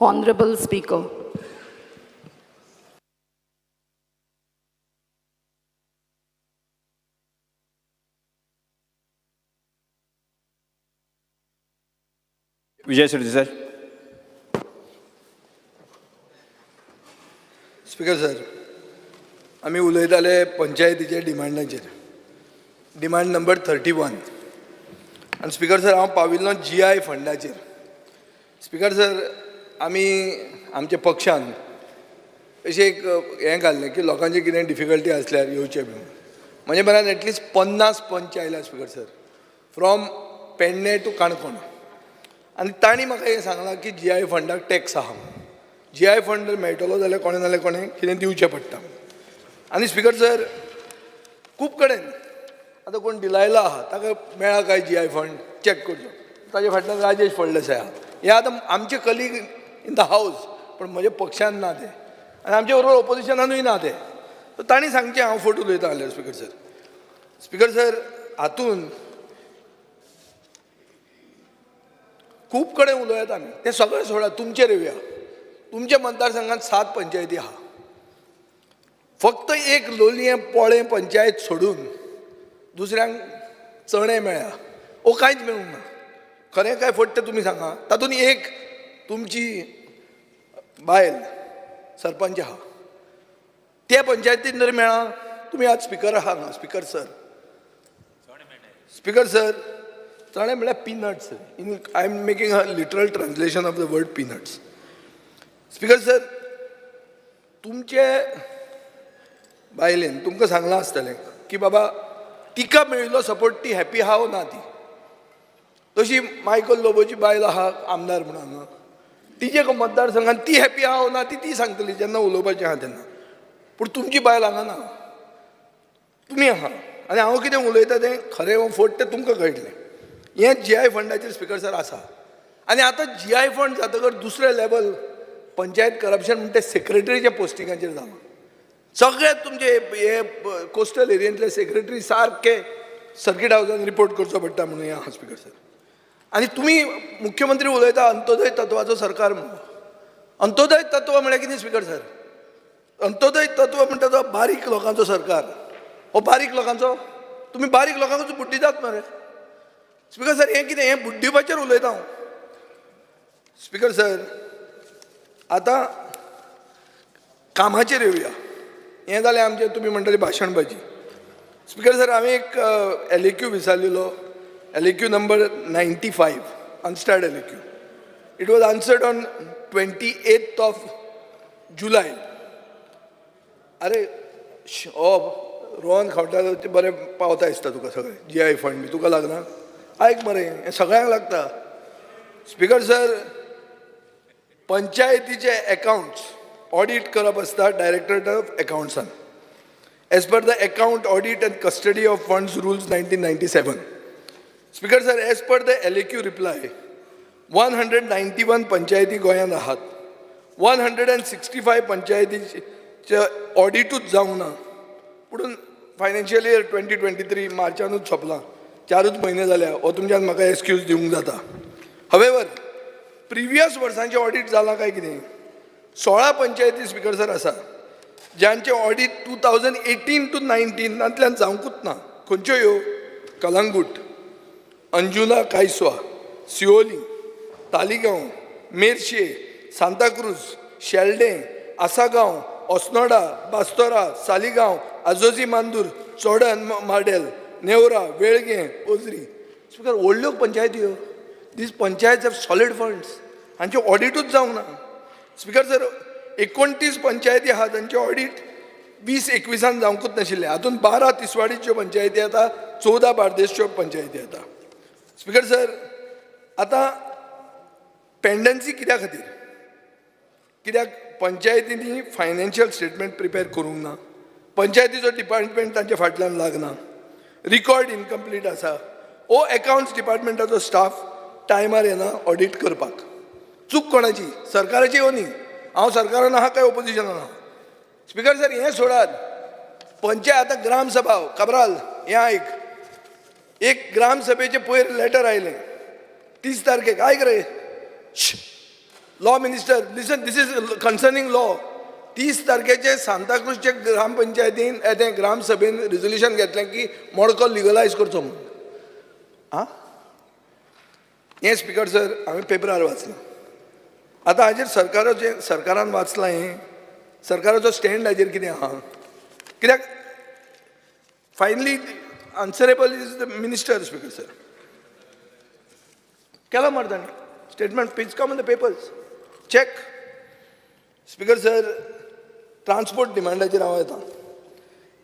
Honorable Speaker. विजय Shetty sir. Speaker sir, आम्ही उलयताले पंचायतीचे डिमांडाचेर. Demand number 31. आणि स्पीकर सर, हांव पाविल्लो GI फंडाचेर. स्पीकर सर, आमी आमच्या पक्षान अशें एक हें घाल्लें की लोकांचे कितें डिफिकल्टी आसल्यार येवचें बी. म्हणजे म्हळ्यार एटलिस्ट 50 पंच आयल्या speaker sir, from Pernem to Canacona. आनी तांणी म्हाका हें सांगलां की GI फंडाक टॅक्स आहा. GI फंड जर मेळटलो जाल्यार कोणे नाल्यार कोणें कितें दिवचें पडटा. आनी स्पीकर सर, खूब कडेन आतां कोण दिलायला आहा ताका मेळ्ळा काय GI फंड चॅक करचो. ताजे फाटल्यान राजेश फळदेसाय आहा. हे आतां आमचे कलीग इन द हावज, पण म्हज्या पक्षान ना ते, आनी आमचे बरोबर ऑपोजिशनानूय ना ते. सो तांणी सांगचें हांव फट उलयतां जाल्यार स्पीकर सर. स्पीकर सर, हातून खूब कडेन उलयतात आमी, ते सगळें सोडा, तुमचेर येवया. तुमच्या मतदारसंघात 7 पंचायती आहा. फक्त एक लोलयें पोळें पंचायत सोडून दुसऱ्यांक चणे मेळ्ळ्या, ओ कांयच मेळूंक ना. खरें काय फट तें तुमी सांगा. तातूंत एक तुमची बायल सरपंच आहा, त्या पंचायतीन जर मेळ्ळा, तुमी आज स्पीकर आहा हांगा. स्पीकर सर, स्पीकर सर, चणे म्हळ्यार peanuts. I am making a literal translation of the word peanuts. Speaker sir, तुमचे बायलेन तुमकां सांगलां आसतलें की बाबा तिका मेळिल्लो सपोर्ट ती हॅपी आहा वो ना ती. तशी मायकल लोबोची बायल आहा आमदार म्हणून हांगा, तिचे मतदारसंघात ती हॅपी आहा वो ना ती सांगतली जेन्ना उलोवपाचें आहा तेन्ना. पूण तुमची बायल हांगा ना, तुमी आहा. आनी हांव कितें उलयतां तें खरें वो फट तें तुमकां कळटलें. हें GI फंडाचेर स्पीकर सर आसा. आनी आतां GI फंड जातकर दुसरें लेवल पंचायत करप्शन म्हणटा तें सेक्रेटरीच्या पोस्टिंगाचेर जालां. सगळे तुमचे हे कोस्टल एरियेंतले सेक्रेटरी सारके सर्कीट हावजान रिपोर्ट करचो पडटा म्हणून हें आहा स्पीकर सर. आनी तुमी मुख्यमंत्री उलयता अंत्योदय तत्वाचो सरकार म्हणून. अंत्योदय तत्व म्हळ्यार कितें स्पीकर सर? अंत्योदय तत्व म्हणटा तो बारीक लोकांचो सरकार. हो बारीक लोकांचो, तुमी बारीक लोकांकूच बुड्डी दितात मरे. स्पीकर सर, हें कितें? हें बुड्डीवपाचेर उलयता हांव. स्पीकर सर, आतां कामाचेर येवया. हें जालें आमचें तुमी म्हणटले भाशणबाजी. स्पीकर सर, हांवें एक LAQ विचारलेलो, LAQ number 95, unstarred LAQ. It was answered on 28th of July. अरे रोहन खावटा ते बरें पावता दिसता तुका सगळें GI फंड बी तुका लागना. आयक मरे, हें सगळ्यांक लागता. स्पीकर सर, पंचायतीचे अकाउंट्स ऑडिट करप आसता डायरेक्टरेट ऑफ अकाउंट्सान. As per the account audit and custody of funds rules 1997. Speaker sir, as per the LAQ reply 191 पंचायती गोंयांत आहात. 165 पंचायतीचे ऑडिटूच जावंक ना. पुणून फायनान्शियल इयर 2023 मार्चानूच सोंपलां. 4च म्हयने जाल्या. हो तुमच्यान म्हाका एक्सक्यूज दिवंक जाता. हवेवर प्रिवियस वर्सांचें ऑडिट जालां काय कितें? 16 पंचायती स्पीकर सर आसा ज्यांचे ऑडिट 2018 to 19 जावंकूच ना. खंयच्यो ह्यो? कलंगूट, अंजुना कायसवा, सिओली, तालिगांव, मेर्शे, सांताक्रूज, शेल्डे, आसागांव, ओस्नोडा, बास्तोरा, सालिगांव, आजोजी मांदूर, चोडण मार्डेल, नेवरा, वेळगे, ओझरी. स्पीकर, व्हडल्यो पंचायती ह्यो. दीस पंचायत हॅव सॉलिड फंड्स. हांचे ऑडिटूच जावंक ना. स्पीकर सर, 29 पंचायती आहा तांचे ऑडिट 20-21 जावंकूच नाशिल्ले. हातूंत 12 तिसवाडीच्यो पंचायती येता, 14 बार्देसच्यो पंचायती येता. स्पीकर सर, आतां पेंडन्सी कित्या खातीर? कित्याक पंचायतींनी फायनान्शियल स्टेटमेंट प्रिपेर करूंक ना. पंचायतीचो डिपार्टमेंट तांच्या फाटल्यान लागना. रिकॉर्ड इनकम्प्लीट आसा. ओ अकाउंट्स डिपार्टमेंटाचो स्टाफ टायमार येना ऑडिट करपाक. चूक कोणाची? सरकाराची हो न्ही. हांव सरकारान आहा काय ऑपोजिशनान आहा? स्पीकर सर, हें सोडात. पंचायत आतां ग्रामसभा काबराल हें आयक. एक ग्रामसभेचे पयर लेटर आयलें 30 तारखेक. आयक रे, law minister, listen, this is concerning law. 30 तारखेचे सांताक्रूजचे ग्रामपंचायतीन ते ग्रामसभेन रिझोल्युशन घेतलें की मडको लिगलायज करचो म्हणून. आं हें स्पिकर सर हांवें पेपरार वाचलें. आतां हाजेर सरकारान वाचलां हें, सरकाराचो स्टँड हाजेर कितें आहा? कित्याक finally answerable is the minister. Speaker sir केला मरे ताणें statement, please come in the papers, check. Speaker sir transport डिमांडाचेर हांव येता.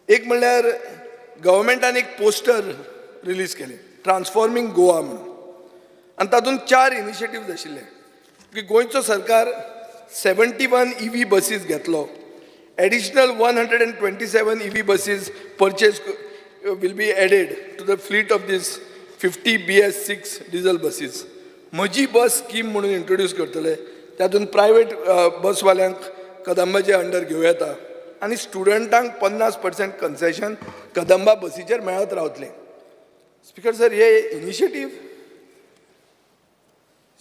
एक म्हणल्यार गव्हर्मेंटान एक पोस्टर रिलीज केलें, ट्रान्सफॉर्मिंग गोवा म्हणून, आनी तातूंत 4 इनिशिएटिव्ज आशिल्ले की गोंयचो सरकार 71 EV बसीस घेतलो, additional 127 EV buses purchase will be added to the fleet of these 50 BS6 diesel buses. म्हजी बस स्कीम म्हणून इंट्रोड्यूस करतले, तातूंत प्रायवेट बसवाल्यांक कदंबाचे अंडर घेवं येता आनी स्टुडंटांक 50% कन्सेशन कदंबा बसीचेर मेळत रावतलें. स्पिकर सर हे इनिशिएटीव.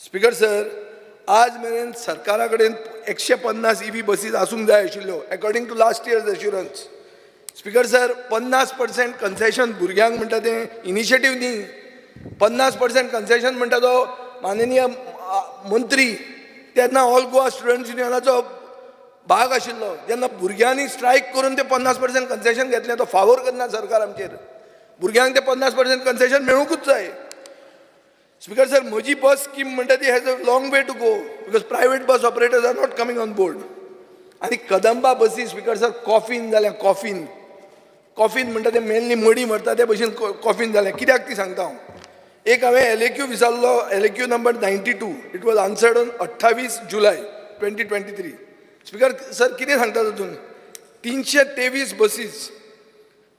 स्पिकर सर आज मेरेन सरकारा कडेन 150 EV बसीस आसूंक जाय आशिल्ल्यो according to last years assurance. Speaker sir 50% concession भुरग्यांक म्हणटा तें इनिशिएटीव न्ही. 50% कन्सेशन म्हणटा तो माननीय मंत्री तेन्ना ऑल गोवा स्टुडंट्स युनियनाचो भाग आशिल्लो. जेन्ना भुरग्यांनी स्ट्रायक करून ते 50% कन्सेशन घेतलें, तो फावोर करना सरकार आमचेर. भुरग्यांक ते 50% कन्सेशन मेळूंकूच जाय. स्पिकर सर म्हजी बस स्कीम म्हणटा ती has a long way to go because private bus operators are not coming on board. आनी कदंबा बसी स्पिकर सर कॉफीन जालें. कॉफीन म्हणटा तें मेनली मडी मरता ते भशेन कॉफीन जालें. कित्याक ती सांगता हांव. एक हांवें LAQ विचारलो, LAQ number 92. It was answered on 28 July 2023. Speaker sir कितें सांगता तातूंत 323 बसीस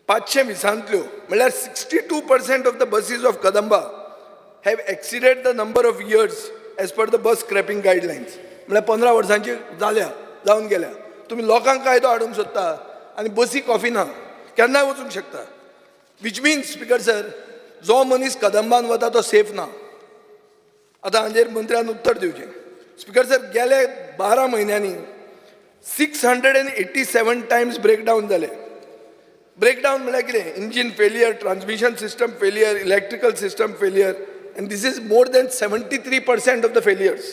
520 म्हणल्यार 62% of the buses of Kadamba have exceeded the number of years as per the bus scrapping guidelines. म्हळ्यार 15 वर्सांची जावन गेल्या. तुम्ही लोकांक कायदो हाडूंक सोदता आनी बसी कॉफी ना केन्नाय वचूंक शकता. विच मिन्स स्पिकर सर जो मनीस कदंबान वता तो सेफ ना. आतां हाजेर मंत्र्यान उत्तर दिवचें. स्पिकर सर गेले 12 म्हयन्यांनी 687 टायम्स ब्रेकडावन जाले. ब्रेकडावन म्हळ्यार कितें? Engine failure, transmission system failure, electrical system failure, and this is more than 73% of the failures.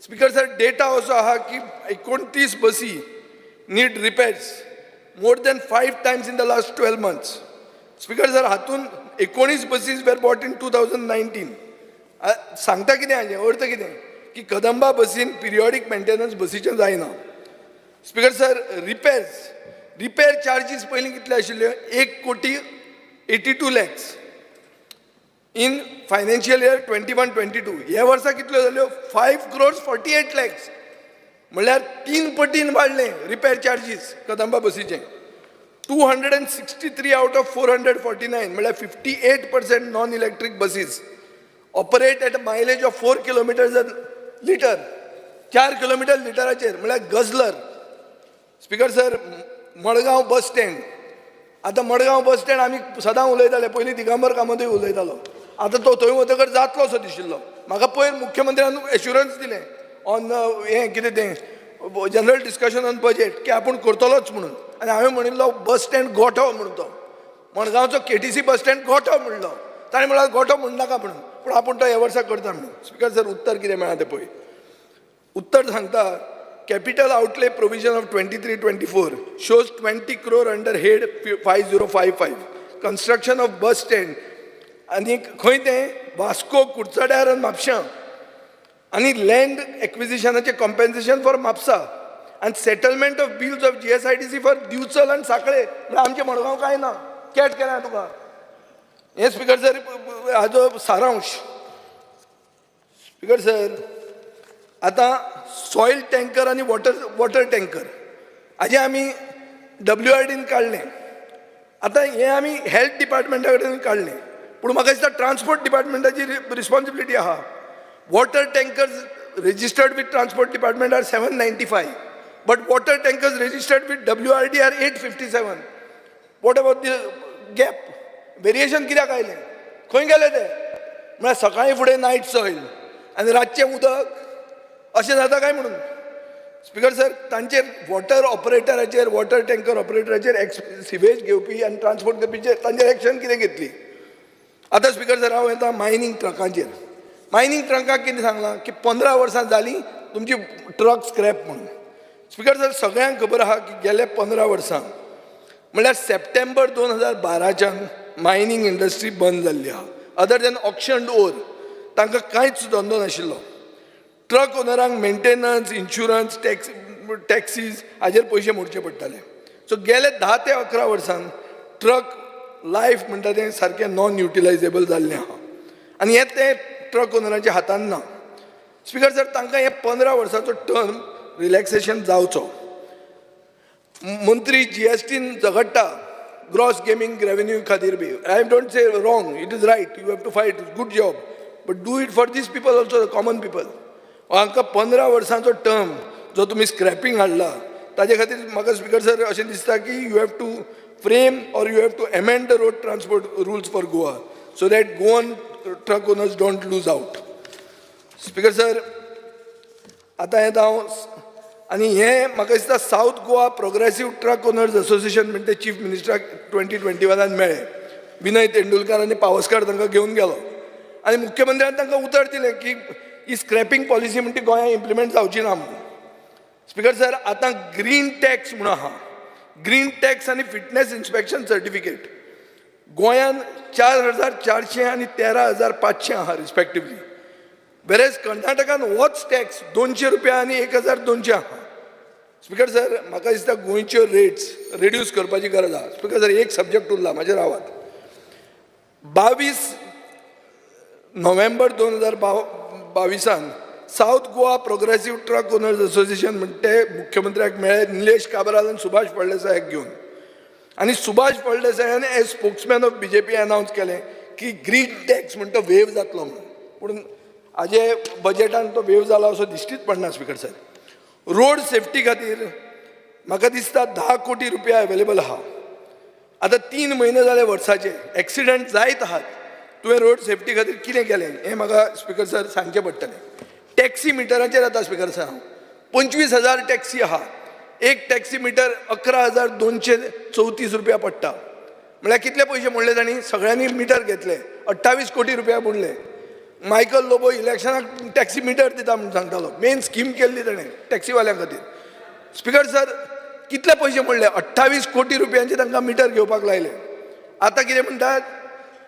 Speaker sir, data also aha ki 29 basi need repairs more than 5 times in the last 12 months. Speaker sir, hatun 19 buses were bought in 2019. सांगता कितें हाजें अर्थ कितें की कदंबा बसीन periodic maintenance बसीचें जायना. Speaker sir repair charges पयलीं कितले आशिल्ले? 1,82 lakhs इन फायनान्शियल इयर 21-22. ह्या वर्सा कितल्यो जाल्यो? 5,48 lakhs. म्हळ्यार 3 पटीन वाडलें रिपेर चार्जीस कदंबा बसीचे. 263 आउट ऑफ 449 म्हळ्यार 58% non electric buses operate at a mileage of 4 kilometres litre. 4 kilometre लिटराचेर म्हळ्यार guzzler. Speaker sir Madgaon bus stand. आतां मडगांव बस स्टँड आमी सदां उलयताले, पयलीं दिगंबर कामतूय उलयतालो. आतां तो थंय वतकर जातलो असो दिशिल्लो. म्हाका पयर मुख्यमंत्र्यान एश्युरन्स दिलें ऑन हें कितें तें जनरल डिस्कशन ऑन बजेट की आपूण करतलोच म्हणून. आनी हांवें म्हणिल्लो बस स्टँड गोठो म्हणून तो मडगांवचो KTC बस स्टँड गोठो म्हणलो. ताणें म्हळ्यार गोठो म्हणनाका म्हणून, पूण आपूण तो ह्या वर्सा करता म्हणून. स्पिकर सर उत्तर कितें मेळ्ळां तें पळय. उत्तर सांगता capital outlay provision of 23-24 shows 20 crore under head 5055 construction of bus stand आणि खंय तें वास्को कुडचड्यार आनी म्हापशां आनी लँड एक्विजिशनाचें कॉम्पेन्सेशन फॉर म्हापसा आनी settlement of bills of GSIDC for Bicholim आनी सांकळे. म्हळ्यार आमचें मडगांव कांय ना. कॅट केलां तुका हें. स्पिकर सर हाजो सारांश. स्पिकर सर आतां सॉयल टँकर आनी वॉटर टँकर हाजें आमी WRDन काडलें. आतां हें आमी हेल्थ डिपार्टमेंटा कडेन काडलें, पूण म्हाका दिसता ट्रान्सपोर्ट डिपार्टमेंटाची रिस्पॉन्सिबिलिटी आहा. Water tankers registered with transport department are 795, but water tankers registered with WRD are 857. What about the gap? Variation कित्याक आयलें? खंय गेले ते? म्हळ्यार सकाळीं फुडें नायट सॉयल आनी रातचें उदक अशें जाता काय म्हणून स्पीकर सर तांचेर वॉटर ऑपरेटराचेर वॉटर टँकर ऑपरेटराचेर सिवेज घेवपी आनी ट्रान्सपोर्ट करपीचेर तांचेर एक्शन कितें घेतली. आतां स्पीकर सर हांव येता मायनींग ट्रकांचेर. मायनींग ट्रकांक कितें सांगलां की 15 वर्सां जालीं तुमची ट्रक स्क्रॅप म्हणून. स्पीकर सर सगळ्यांक खबर आहा की गेले 15 वर्सां म्हळ्यार सप्टेंबर 2012च्यान मायनींग इंडस्ट्री बंद जाल्ली आहा. अदर दॅन ऑक्शन ओर तांकां कांयच धंदो नाशिल्लो. ट्रक ओनरांक मेंटेनन्स इन्शुरन्स टॅक्सीज हाजेर पयशे मोडचे पडटाले. सो गेले 10 ते 11 वर्सां ट्रक लायफ म्हणटा तें सारकें नॉन युटिलायजेबल जाल्लें आहा आनी हें ते ट्रक ओनरांच्या हातान ना. स्पीकर सर तांकां हे 15 वर्सांचो टर्म रिलॅक्सेशन जावचो. मंत्री GSTन झगडटा ग्रॉस गेमिंग रेवेन्यू खातीर बी. I don't say wrong, it is right, you have to fight, good job, but do it for these people also, common people. हांकां 15 वर्सांचो टर्म जो तुमी स्क्रॅपिंग हाडला ताजे खातीर म्हाका स्पीकर सर अशें दिसता की you have to frame or you have to amend the road transport rules for Goa so that Goan truck owners don't lose out. Speaker sir, आता येता हांव आनी हें म्हाका दिसता south Goa progressive truck owners association म्हणटा चीफ मिनिस्टराक 2021 मेळ्ळें. विनय तेंडुलकर आनी पावसकार तांकां घेवन गेलो आनी मुख्यमंत्र्यान तांकां उतर दिलें की ही स्क्रॅपिंग पॉलिसी म्हणटी गोंयांत इम्प्लिमेंट जावची ना म्हणून. स्पीकर सर आतां ग्रीन टॅक्स म्हणून आहा, ग्रीन टॅक्स आनी फिटनेस इन्स्पेक्शन सर्टिफिकेट गोंयांत 4,400 आनी 13,500 आहा रिस्पेक्टिवली. वेरेज कर्नाटकान होच टॅक्स 200 रुपया आनी 1,200 आहा. स्पीकर सर म्हाका दिसता गोंयच्यो रेट्स रिड्यूस करपाची गरज आहा. स्पीकर सर एक सब्जेक्ट उरला म्हाजेर आवाज. 22 November 2022 south Goa progressive truck owners association म्हणटे मुख्यमंत्र्याक मेळ्ळे निलेश काब्राल आनी सुभाष फळदेसायाक घेवन. आनी सुभाष फळदेसायान as spokesman of BJP announce केलें की ग्रीन टॅक्स म्हणटा तो वेव जातलो म्हणून. पूण हाजे बजेटान तो वेव जाला असो दिश्टीच पडना. स्पीकर सर रोड सेफ्टी खातीर म्हाका दिसता 10 कोटी रुपया अवेलेबल आहा. आतां 3 म्हयने जाले वर्साचे एक्सिडंट जायत आहात. तुवें रोड सेफ्टी खातीर कितें केलें हें म्हाका स्पीकर सर सांगचें पडटलें. टॅक्सी मिटराचेर येता स्पीकर सर. 25,000 टॅक्सी आहा. एक टॅक्सी मिटर 11,234 रुपया पडटा. म्हळ्यार कितले पयशे मोडले तांणी? सगळ्यांनी मिटर घेतले, 28 कोटी रुपया मोडले. मायकल लोबो इलेक्शनाक टॅक्सी मिटर दिता म्हणून सांगतालो. मेन स्कीम केल्ली ताणें टॅक्सीवाल्यां खातीर. स्पीकर सर कितले पयशे मोडले? 28 कोटी रुपयांचे तांकां मिटर घेवपाक लायले. आतां कितें म्हणटात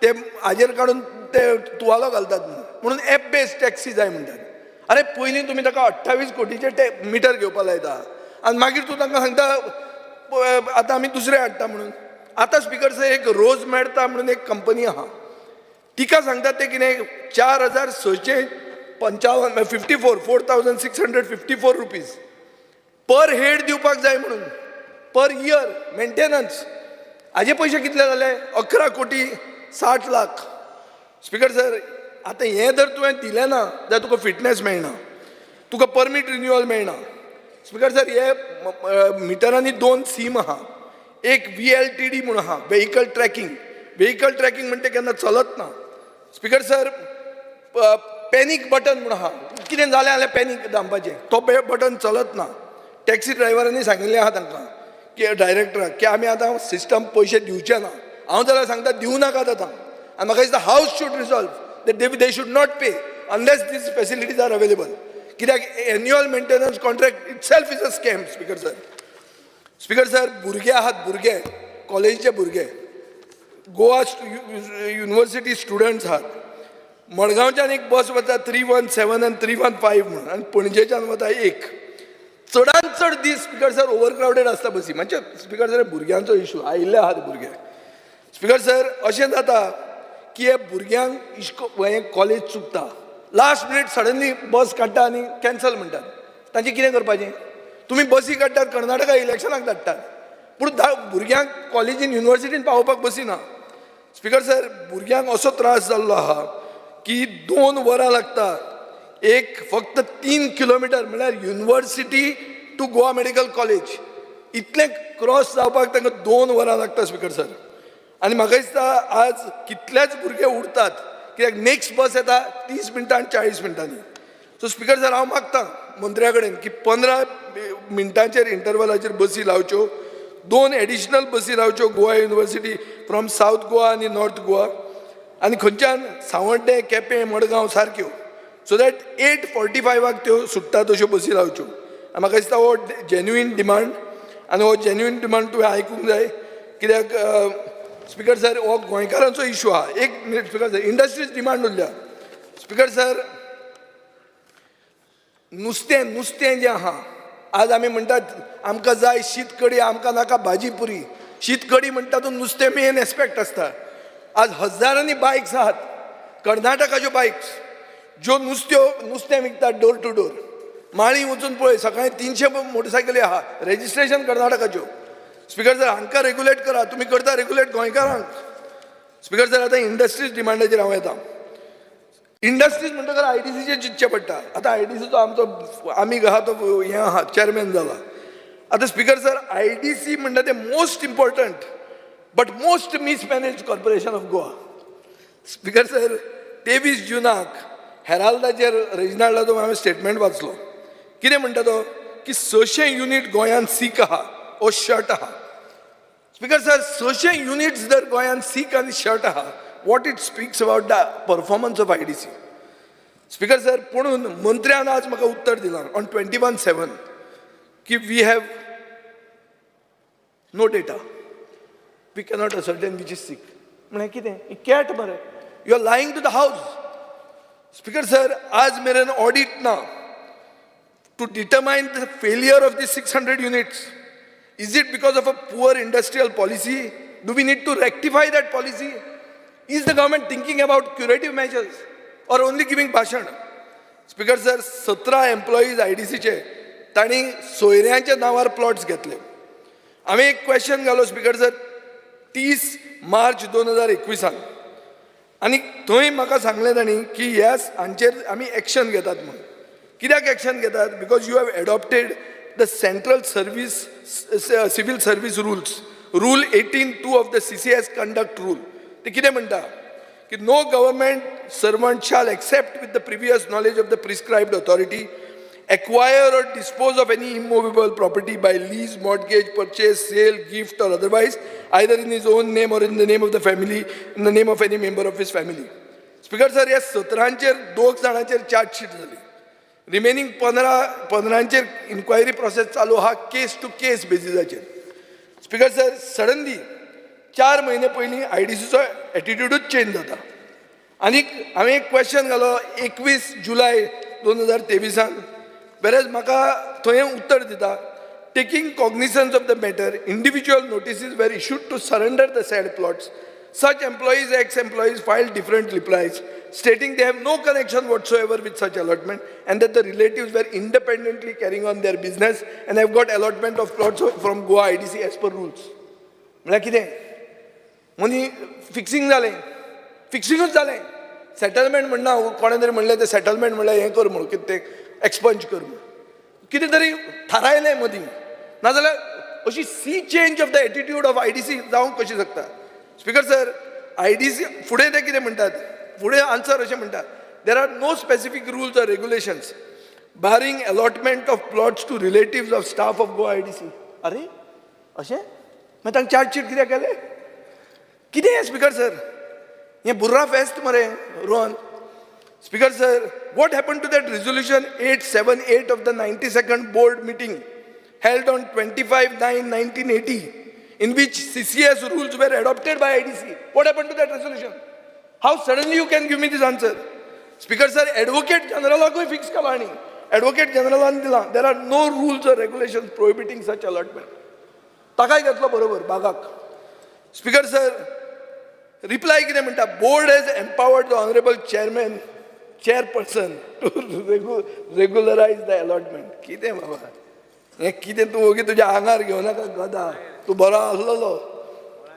ते हाजेर काडून ते तुवालो घालतात म्हणून एप बेस्ड टॅक्सी जाय म्हणटात. अरे पयलीं तुमी ताका 28 कोटीचे मिटर घेवपाक लायता आनी मागीर तूं तांकां सांगता आतां आमी दुसरें हाडटा म्हणून. आतां स्पीकर सर एक रोज मेळटा म्हणून एक कंपनी आहा, तिका सांगतात ते कितें 4,654 रुपीज पर हेड दिवपाक जाय म्हणून पर इयर मेंटेनन्स. हाजे पयशे कितले जाले? 11 कोटी 60 लाख. स्पीकर सर आतां हें जर तुवें दिलें ना जाल्यार तुका फिटनेस मेळना, तुका परमीट रिन्युअल मेळना. स्पीकर सर हे मिटरांनी 2 सीम आहा. एक VLTD म्हणून आहा, व्हेकल ट्रॅकिंग. व्हेकल ट्रॅकिंग म्हणटा केन्ना चलत ना. स्पीकर सर पॅनीक बटन म्हणून आहा, कितें जालें जाल्यार पॅनीक दामपाचें, तो बटन चलत ना. टॅक्सी ड्रायव्हरांनी सांगिल्लें आहा तांकां की डायरेक्टराक की आमी आतां सिस्टम पयशे दिवचे ना. हांव जाल्यार सांगता दिवं नाकात आतां. आनी म्हाका दिसता house should resolve that they should not pay unless these facilities are available. कित्याक annual maintenance contract itself is a scam. Speaker sir भुरगे आहात, भुरगे कॉलेजीचे भुरगे गोवा युनिव्हर्सिटी स्टुडंट्स आहात. मडगांवच्यान एक बस वता 317 आनी 315 म्हणून आनी पणजेच्यान वता एक. चडांत चड दीस स्पीकर सर ओवरक्रावडेड आसता बसी. म्हणजे स्पीकर सर भुरग्यांचो इशू आयिल्ले आहात भुरगे. स्पीकर सर अशें जाता की हे भुरग्यांक कॉलेज चुकता, लास्ट मिनीट सडनली बस काडटा आनी कॅन्सल म्हणटात. तांचें कितें करपाचें? तुमी बसी काडटात, कर्नाटका इलेक्शनाक धाडटात, पूण भुरग्यांक कॉलेजीन युनिव्हर्सिटीन पावोवपाक बसी ना. स्पीकर सर भुरग्यांक असो त्रास जाल्लो आहा की 2 वरां लागता. एक फक्त 3 किलोमिटर म्हळ्यार university to Goa medical college इतलें क्रॉस जावपाक तांकां 2 वरां लागता. स्पीकर सर आनी म्हाका दिसता आज कितलेच भुरगे उरतात कित्याक नेक्स्ट बस येता 30 मिनटां आनी 40 मिनटांनी. सो स्पीकर सर हांव मागतां मंत्र्या कडेन की 15 मिनटांचेर इंटरवलाचेर बसी लावच्यो, 2 एडिशनल बसी लावच्यो Goa university from south Goa आनी नॉर्थ गोवा आनी खंयच्यान सावड्डे केपें मडगांव सारक्यो सो दॅट 8:45 त्यो सुट्टा तश्यो बसी लावच्यो. आनी म्हाका दिसता हो जेन्युइन डिमांड आनी हो जेन्युइन डिमांड तुवें आयकूंक जाय कित्याक स्पीकर सर हो गोंयकारांचो इशू आहा. एक minute speaker sir, industries demand उरल्या. स्पीकर सर नुस्तें जें आहा आज आमी म्हणटात आमकां जाय शीत कडी, आमकां नाका भाजी पुरी. शीत कडी म्हणटा तो नुस्तें मेन एस्पेक्ट आसता. आज हजारांनी बायक्स आहात, कर्नाटकाच्यो बायक्स ज्यो नुस्तें विकतात डोर टू डोर. माळी वचून पळय, सकाळी 300 मोटरसायकली आहा, रेजिस्ट्रेशन कर्नाटकाच्यो. स्पीकर सर हांकां रेग्युलेट करा. तुमी करता रेग्युलेट गोंयकारांक. स्पीकर सर आतां इंडस्ट्रीज डिमांडाचेर हांव येता. इंडस्ट्रीज म्हणटकर आयडीसीचेर चिंतचें पडटा. आतां आयडीसीचो आमचो आमी आहा तो हें आहा चेअरमॅन जाला. आतां स्पीकर सर आयडीसी म्हणटा तें most important but most mismanage corporation of Goa. Speaker sir 23 जुनाक हेराल्डाचेर रेजिनाल्डाचो हांवें स्टेटमेंट वाचलो. कितें म्हणटा तो की 600 युनिट गोंयांत सीक आहा ओ शट आहा. स्पीकर सर 600 युनिट्स जर गोंयांत सीक आनी शट आहा, what it speaks about the performance of IDC. Speaker sir, म्हणून मंत्र्यान आज म्हाका उत्तर दिलां on 21/7 की we have no data, we cannot ascertain which is sick. म्हणे कितें कॅट मरे, you are lying to the house. Speaker sir, आज मेरेन ऑडिट ना to determine the failure of these 600 units. Is it because of a poor industrial policy? Do we need to rectify that policy? Is the government thinking about curative measures or only giving bhashan? Speaker sir, 17 employees आयडीसीचे तांणी सोयऱ्यांच्या नांवार plots घेतले. हांवें एक question घालो speaker sir 30 March 2021 आनी थंय म्हाका सांगलें तांणी की येस हांचेर आमी एक्शन घेतात म्हणून. कित्याक एक्शन घेतात? Because you have adopted the central service civil service rules, rule 18(2) of the CCS conduct rule. ते कितें म्हणटा की no government servant shall accept with the previous knowledge of the prescribed authority acquire or dispose of any immovable property by lease, mortgage, purchase, sale, gift or otherwise, either in his own name or in the name of the family, in the name of any member of his family. Speaker sir, ह्या 17चेर 2 जाणांचेर chargesheet जाली. Remaining 15चेर inquiry process चालू आहा case to case बेसिसाचेर. Speaker sir suddenly 4 म्हयने पयलीं आयडीसीचो एटिट्यूडूच चेंज जाता. आनीक हांवें एक क्वेश्चन घालो 21 जुलय 2023 whereas म्हाका थंय उत्तर दिता taking cognizance of the matter, individual notices were issued to surrender the said plots. Such employees, ex-employees filed different replies stating they have no connection whatsoever with such allotment and that the relatives were independently carrying on their business and have got allotment of plots from Goa IDC as per rules. म्हळ्यार कितें मनी fixing जालें, फिक्सिंगूच जालें. Settlement म्हणना कोणें तरी म्हणलें तें settlement म्हणल्यार हें कर म्हणून कितें तें एक्सपंज कर म्हणून कितें तरी थारायलें मदीं. नाजाल्यार अशी सी change of the attitude of IDC जावंक कशी शकता? स्पीकर सर आयडीसी फुडें ते कितें म्हणटात, फुडें आन्सर अशें म्हणटात there are no specific rules or regulations barring allotment of plots to relatives of staff of Goa IDC. अरे अशें मागीर तांकां चार्जशीट कित्याक केलें? कितें हें स्पीकर सर? हें बुर्रा फेस्त मरे Rohan. Speaker sir, what happened to that resolution 878 of the 92nd board meeting held on 25/9/1980 in which CCS rules were adopted by IDC? What happened to that resolution? How suddenly you can give me this answer? Speaker sir, Advocate General ko fix kalani. Advocate General an dila. There are no rules or regulations prohibiting such allotment. Takai gatlo barobar bagak. Speaker sir, reply कितें म्हणटा? Board has empowered the honorable chairperson to regularize the allotment. कितें बाबा हें कितें तूं ओगी तुज्या आंगार घेवं नाका गदा. तूं बरो आसलोलो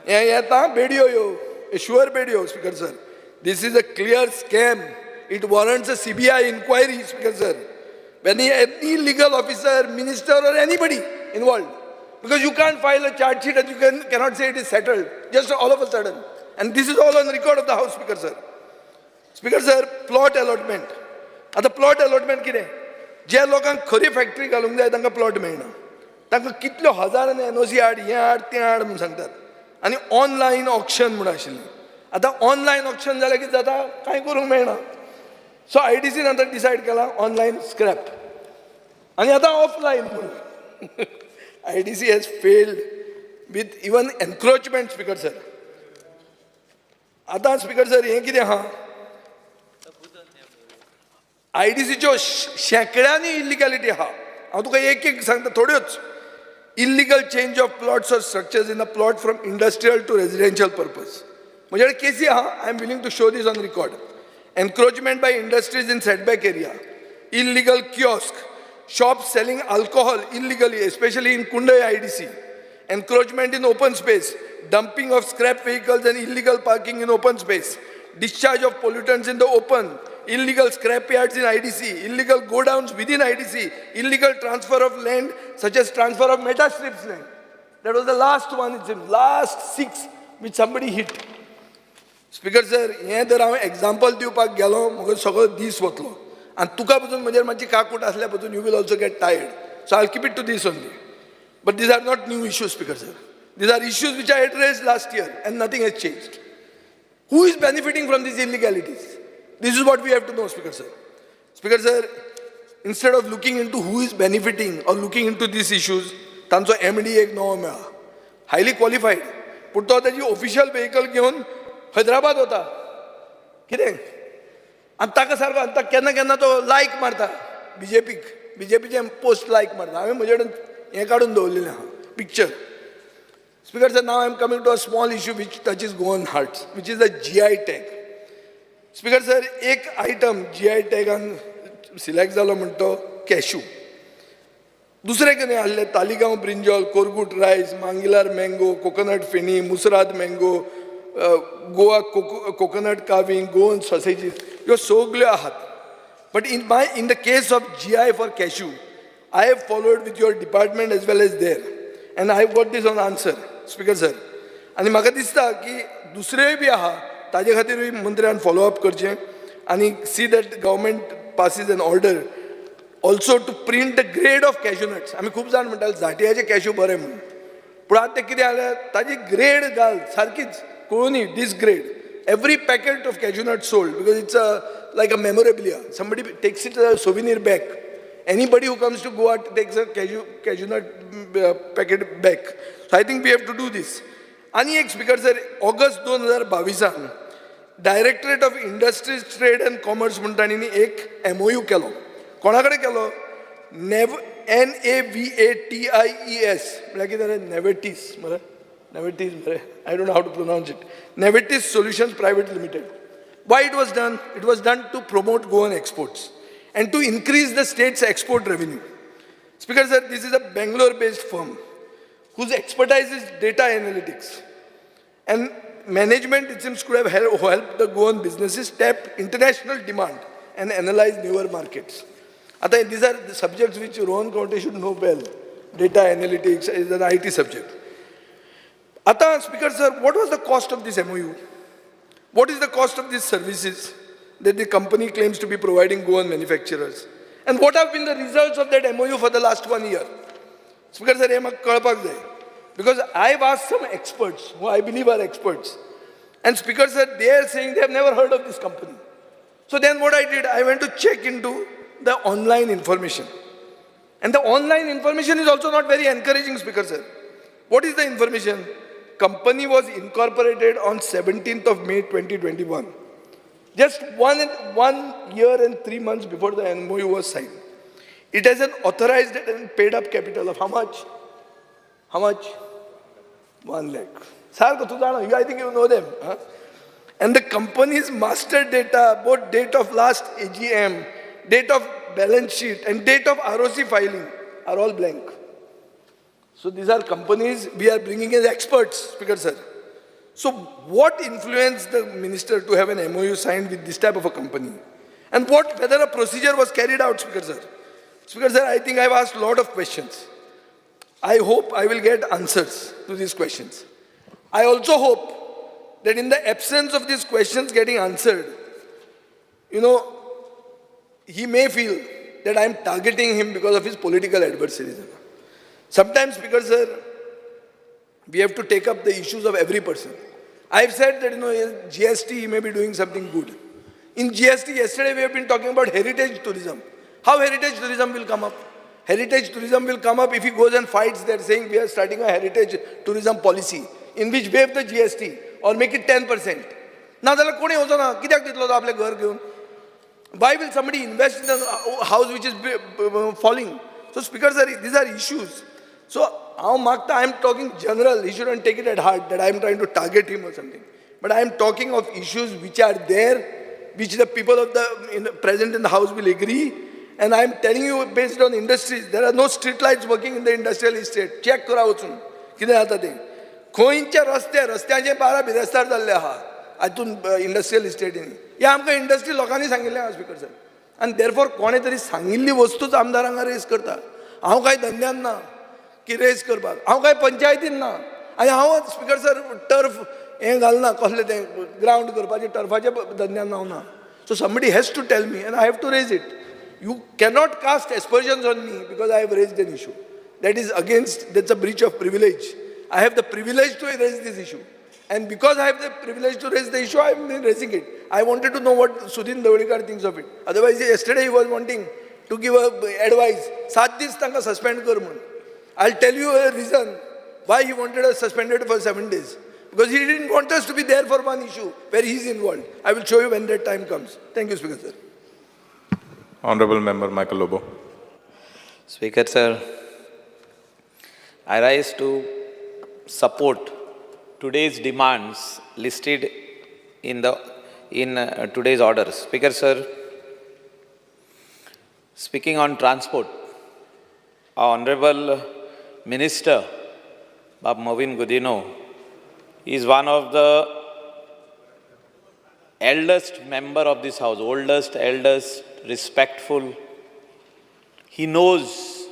हें येता बेडयो ह्यो शुअर बेडयो. Speaker sir this is a clear scam. It warrants a CBI inquiry. Speaker sir, when any legal officer, minister or anybody involved, because you can't file a charge sheet and you cannot say it is settled just all of a sudden. And this is all on record of the House, Speaker sir. Speaker sir, plot allotment. आतां plot allotment कितें? ज्या लोकांक खरी factory घालूंक जाय तांकां plot मेळना. तांकां कितल्यो हजारांनी एनओसी हाड, हें हाड, तें हाड म्हूण सांगतात. आनी ऑनलायन ऑक्शन म्हूण आशिल्लें. आतां ऑनलायन ऑक्शन जाल्यार कितें जाता? कांय करूंक मेळना. सो आयडीसीन आतां डिसायड केलां ऑनलायन स्क्रॅप. आनी आतां ऑफलायन म्हणून. IDC has failed with even encroachment speaker sir. आतां स्पिकर सर हें कितें आहा? आयडीसीच्यो शेंकड्यांनी इलिगॅलिटी आहा. हांव तुका एक एक सांगता थोड्योच. Illegal change of plots or structures in a plot from industrial to residential purpose. म्हजे कडेन केसी आहा. I am willing to show this on record. Encroachment by industries in setback area, illegal kiosk, shops selling alcohol illegally, especially in Kundai IDC, encroachment in open space, dumping of scrap vehicles and illegal parking in open space, discharge of pollutants in the open, illegal scrap yards in IDC, illegal godowns within IDC, illegal transfer of land such as transfer of metastrips land. That was the last one, it's the last 6 which somebody hit. Speaker sir, हें जर हांव example दिवपाक गेलो म्हाका सगळो दीस वतलो. आनी तुका पसून म्हजेर मातशी काकूट आसल्या पसून you will also get tired. So I keep it to this only. But these are not new issues speaker sir. These are issues which I addressed last year and nothing has changed. Who is benefiting from these illegalities? This is what we have to know, Speaker sir. Speaker sir, instead of looking into who is benefiting or looking into these issues, तांचो MD एक नवो मेळ्ळा, highly qualified, पूण तो ताची official vehicle घेवन हैदराबाद वता. कितें? आनी ताका सारको आनी केन्ना केन्ना तो लायक मारता बीजेपीचे पोस्ट लायक मारता. हांवें म्हजे कडेन हें काडून दवरलेलें आहा picture. Speaker sir, now I am coming to a small issue which touches Goan hearts, which is the GI tag. Speaker sir, एक आयटम GI टॅगान सिलेक्ट जालो म्हणटा कॅशू. दुसरे कितें आहले तालिगांव ब्रिंजॉल, कोरगूट रायस, मांगिलार mango, coconut feni, Musrad mango, Goa coconut carving, Goan sausages, ह्यो सगल्यो आहात. But in the case of GI for cashew, I have followed with your department as well as there, and I have got this on answer, Speaker sir. आनी म्हाका दिसता की दुसरेय बी आहा ताजे खातीरूय मंत्र्यान फॉलो अप करचें आनी see that government passes an order also to print the grade of cashew nuts. आमी खूब जाण म्हणटाले झांटयाचे कॅश्यू बरे म्हणून, पूण आतां तें कितें जालें ताजी ग्रेड घाल सारकीच कळुनी दिस grade. Every packet of cashew nut sold because it's like a memorabilia. Somebody takes it as a souvenir back. Anybody who comes to Goa takes a cashew nut packet back. So I think we have to do this. Ani ek speaker sir, August 2022 Directorate of Industries, Trade and Commerce म्हणटानी एक MOU केलो. कोणा कडेन केलो? NAVATIES म्हळ्यार कितें नेवेटीस मरे. Navitis, I don't know how to pronounce it. Navitis Solutions Private Limited. Why it was done? It was done to promote Goan exports and to increase the state's export revenue. Speaker sir, this is a Bangalore-based firm whose expertise is data analytics. And management, it seems, could have helped the Goan businesses tap international demand and analyze newer markets. These are the subjects which Rohan County should know well. Data analytics is an IT subject. Ata, Speaker sir, what was the cost of this MOU? What is the cost of these services that the company claims to be providing Goan manufacturers? And what have been the results of that MOU for the last 1 year? Speaker sir, हे म्हाका कळपाक जाय. Because I've asked some experts, who I believe are experts. And Speaker sir, they are saying they have never heard of this company. So then what I did, I went to check into the online information. And the online information is also not very encouraging, Speaker sir. What is the information? Company was incorporated on 17th of May 2021. Just one year and 3 months before the MOU was signed. It has an authorized and paid up capital of how much? How much? 1 lakh. Sir, I think you know them. Huh? And the company's master data, both date of last AGM, date of balance sheet and date of ROC filing are all blank. So these are companies we are bringing as experts, Speaker sir. So what influenced the minister to have an MOU signed with this type of a company? And whether a procedure was carried out, Speaker sir? Speaker sir, I think I have asked a lot of questions. I hope I will get answers to these questions. I also hope that in the absence of these questions getting answered, he may feel that I am targeting him because of his political adversarism. Sometimes, Speaker sir, we have to take up the issues of every person. I have said that, GST, he may be doing something good. In GST, yesterday we have been talking about heritage tourism. How heritage tourism will come up? Heritage tourism will come up if he goes and fights there saying we are starting a heritage tourism policy in which waive the GST or make it 10%. Now, why will somebody invest in a house which is falling? So, Speaker sir, these are issues. So, I am talking general. He shouldn't take it at heart that I am trying to target him or something. But I am talking of issues which are there, which the people of present in the house will agree. And I am telling you, based on industries, there are no street lights working in the industrial estate. Check kora wachun. Kide ata te? Khoinche रस्त्याचे 12 बिरेस्तार जाल्ले आहा. आतून industrial इस्टेटीनी. या आमकां industry लोकांनी सांगिल्लें आहा speaker sir. आनी देरफॉर कोणे तरी सांगिल्ली वस्तूच आमदारांक रेस करता. हांव कांय धंद्यान ना की रेस करपाक. हांव कांय पंचायतीन ना. आनी हांव स्पीकर सर टर्फ हें घालना कसलें तें ग्रावंड करपाचें टर्फाच्या धंद्यान हांव ना. So somebody has to tell me and I have to raise it. You cannot cast aspersions on me because I have raised an issue. That is that's a breach of privilege. I have the privilege to raise this issue. And because I have the privilege to raise the issue, I am raising it. I wanted to know what Sudhin Dawlikar thinks of it. Otherwise, yesterday he was wanting to give advice. 7 days tanga suspend kar mun. I'll tell you a reason why he wanted us suspended for 7 days. Because he didn't want us to be there for one issue where he is involved. I will show you when that time comes. Thank you, Speaker sir. Honorable Member Michael Lobo. Speaker sir, I rise to support today's demands listed in today's orders. Speaker sir, speaking on transport, our Honorable Minister, Bab Movin Gudino, is one of the eldest member of this house, oldest, respectful. He knows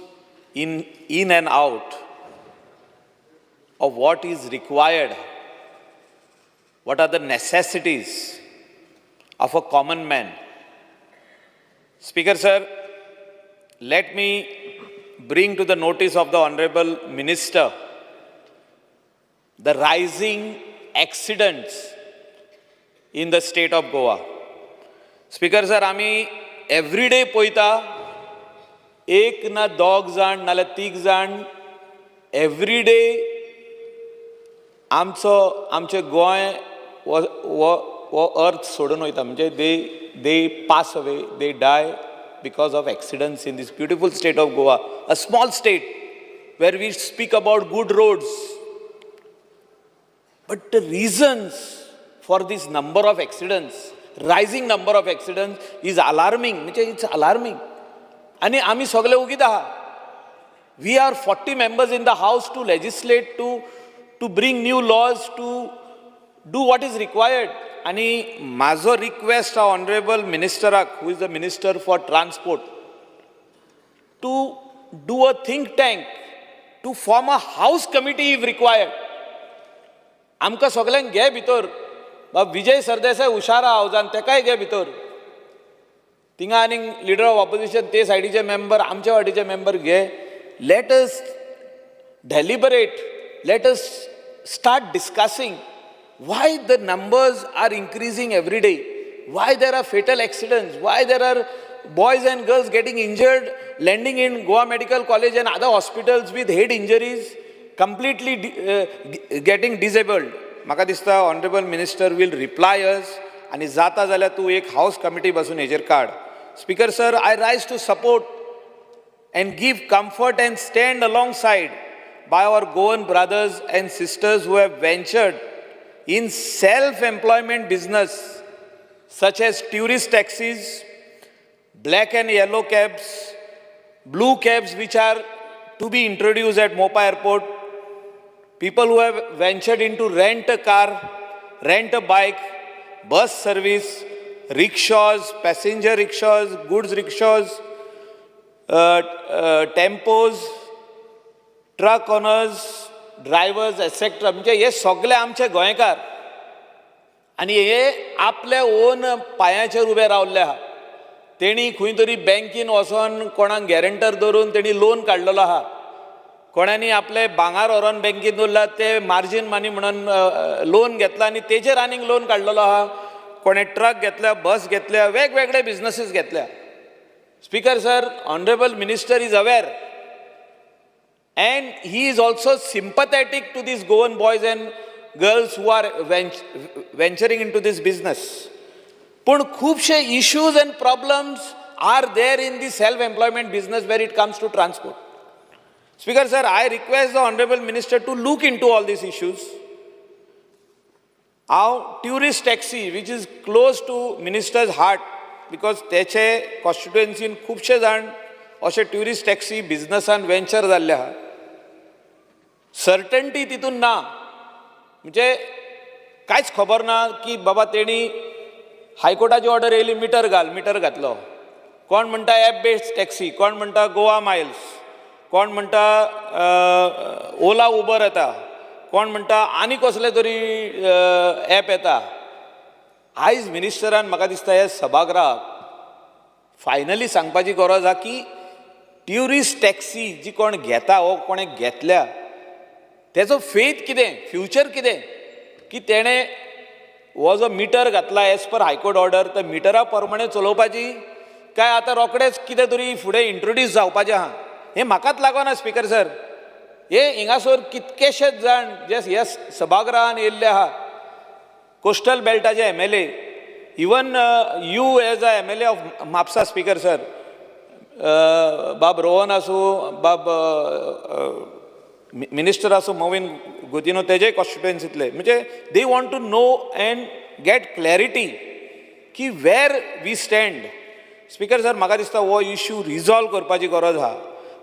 in and out of what is required, what are the necessities of a common man. Speaker sir, let me bring to the notice of the Honorable Minister the rising accidents in the state of Goa. Speaker sir, आमी every day पळयता एक ना 2 जाण नाल्यार 3 जाण every day आमचे गोंय वो अर्थ सोडून वयता म्हणजे they pass away, they die because of accidents in this beautiful state of Goa, a small state where we speak about good roads. But the reasons for this number of accidents, rising number of accidents is alarming. It's alarming. And आमी सगळे उगीत आहा. We are 40 members in the house to legislate, to bring new laws, to do what is required. And माझो request our Honorable Minister, who is the Minister for Transport, to do a think tank, to form a house committee if required. आमकां सगळ्यांक घे भितर बाब विजय सरदेसाय हुशार आहा हावजान तेकाय घे भितर थिंगा आनी लिडर ऑफ ऑपोजिशन ते सायडीचे मेंबर आमचे वाटेचे मेंबर घे let us deliberate let us start discussing why the numbers are increasing every day, why there are fatal accidents, why there are boys and girls getting injured landing in Goa Medical College and other hospitals with head injuries, completely getting disabled. Maka dista Honorable Minister will reply us and zata जाल्यार तू एक house committee बसून हेजेर काड. Speaker sir, I rise to support and give comfort and stand alongside by our Goan brothers and sisters who have ventured in self-employment business such as tourist taxis, black and yellow cabs, blue cabs which are to be introduced at Mopa Airport, people who have ventured into rent a car, rent a bike, bus service, rickshaws, passenger rickshaws, goods rickshaws, tempos, truck owners, drivers etcetera म्हणजे हे सगळे आमचे गोंयकार आनी हे आपले on पांयाचेर उबे रावल्ले आहा तेणी खंय तरी बँकीन वचोन कोणाक गॅरंटर धरून तेणी लोन काडलेलो आहा. कोणानी आपले भांगार व्हरोन बँकेत दवरला ते मार्जीन मनी म्हणून लोन घेतला आनी तेजेर आनीक लोन काडलेलो आहा. कोणे ट्रक घेतल्या, बस घेतल्या, वेगवेगळे बिझनेसीस घेतल्या. Speaker sir, honourable minister is aware and he is also sympathetic to these Goan boys and girls who are venturing into this business. But खूबशे issues and problems are there in the self-employment business where it comes to transport. Speaker sir, I request the Honorable Minister to look into all these issues. How tourist taxi, which is close to Minister's heart, because तेचे constituency खूबशे जाण अशे tourist taxi बिझनसान venture जाल्ले आहा. Certainty तितून ना, म्हणजे कांयच खबर ना की बाबा तेणी हायकोर्टाची ऑर्डर येयली मिटर घाल, मिटर घातलो. कोण म्हणटा ॲप बेस्ड टॅक्सी, कोण म्हणटा गोवा मायल्स, कोण म्हणटा ओला उबर येता, कोण म्हणटा आनी कसले तरी ॲप येता. आयज मिनिस्टरान म्हाका दिसता हे सभागृहाक फायनली सांगपाची गरज आहा की ट्युरिस्ट टॅक्सी जी कोण घेता वो कोणे घेतल्या तेजो फेथ कितें, फ्युचर कितें, की तेणें हो जो मिटर घातला एज पर हायकोर्ट ऑर्डर त्या मिटरा प्रमाणे चलोवपाची काय आतां रोखडेंच कितें तरी फुडें इंट्रोड्यूस जावपाचें आहा. हें म्हाकाच लागना स्पीकर सर. हे हिंगासर कितकेशेच जाण जे ह्या सभागृहान येयल्ले आहा, कोस्टल बेल्टाचे MLA, even you as a MLA of Mapusa speaker sir, बाब रोहन आसूं, बाब मिनिस्टर आसूं मोविन गुदिनो, तेजे कॉन्स्टिट्युएन्सींतले, म्हणजे they want to know and get clarity की where we stand. Speaker sir, म्हाका दिसता हो इश्यू रिजॉल्व करपाची गरज आहा.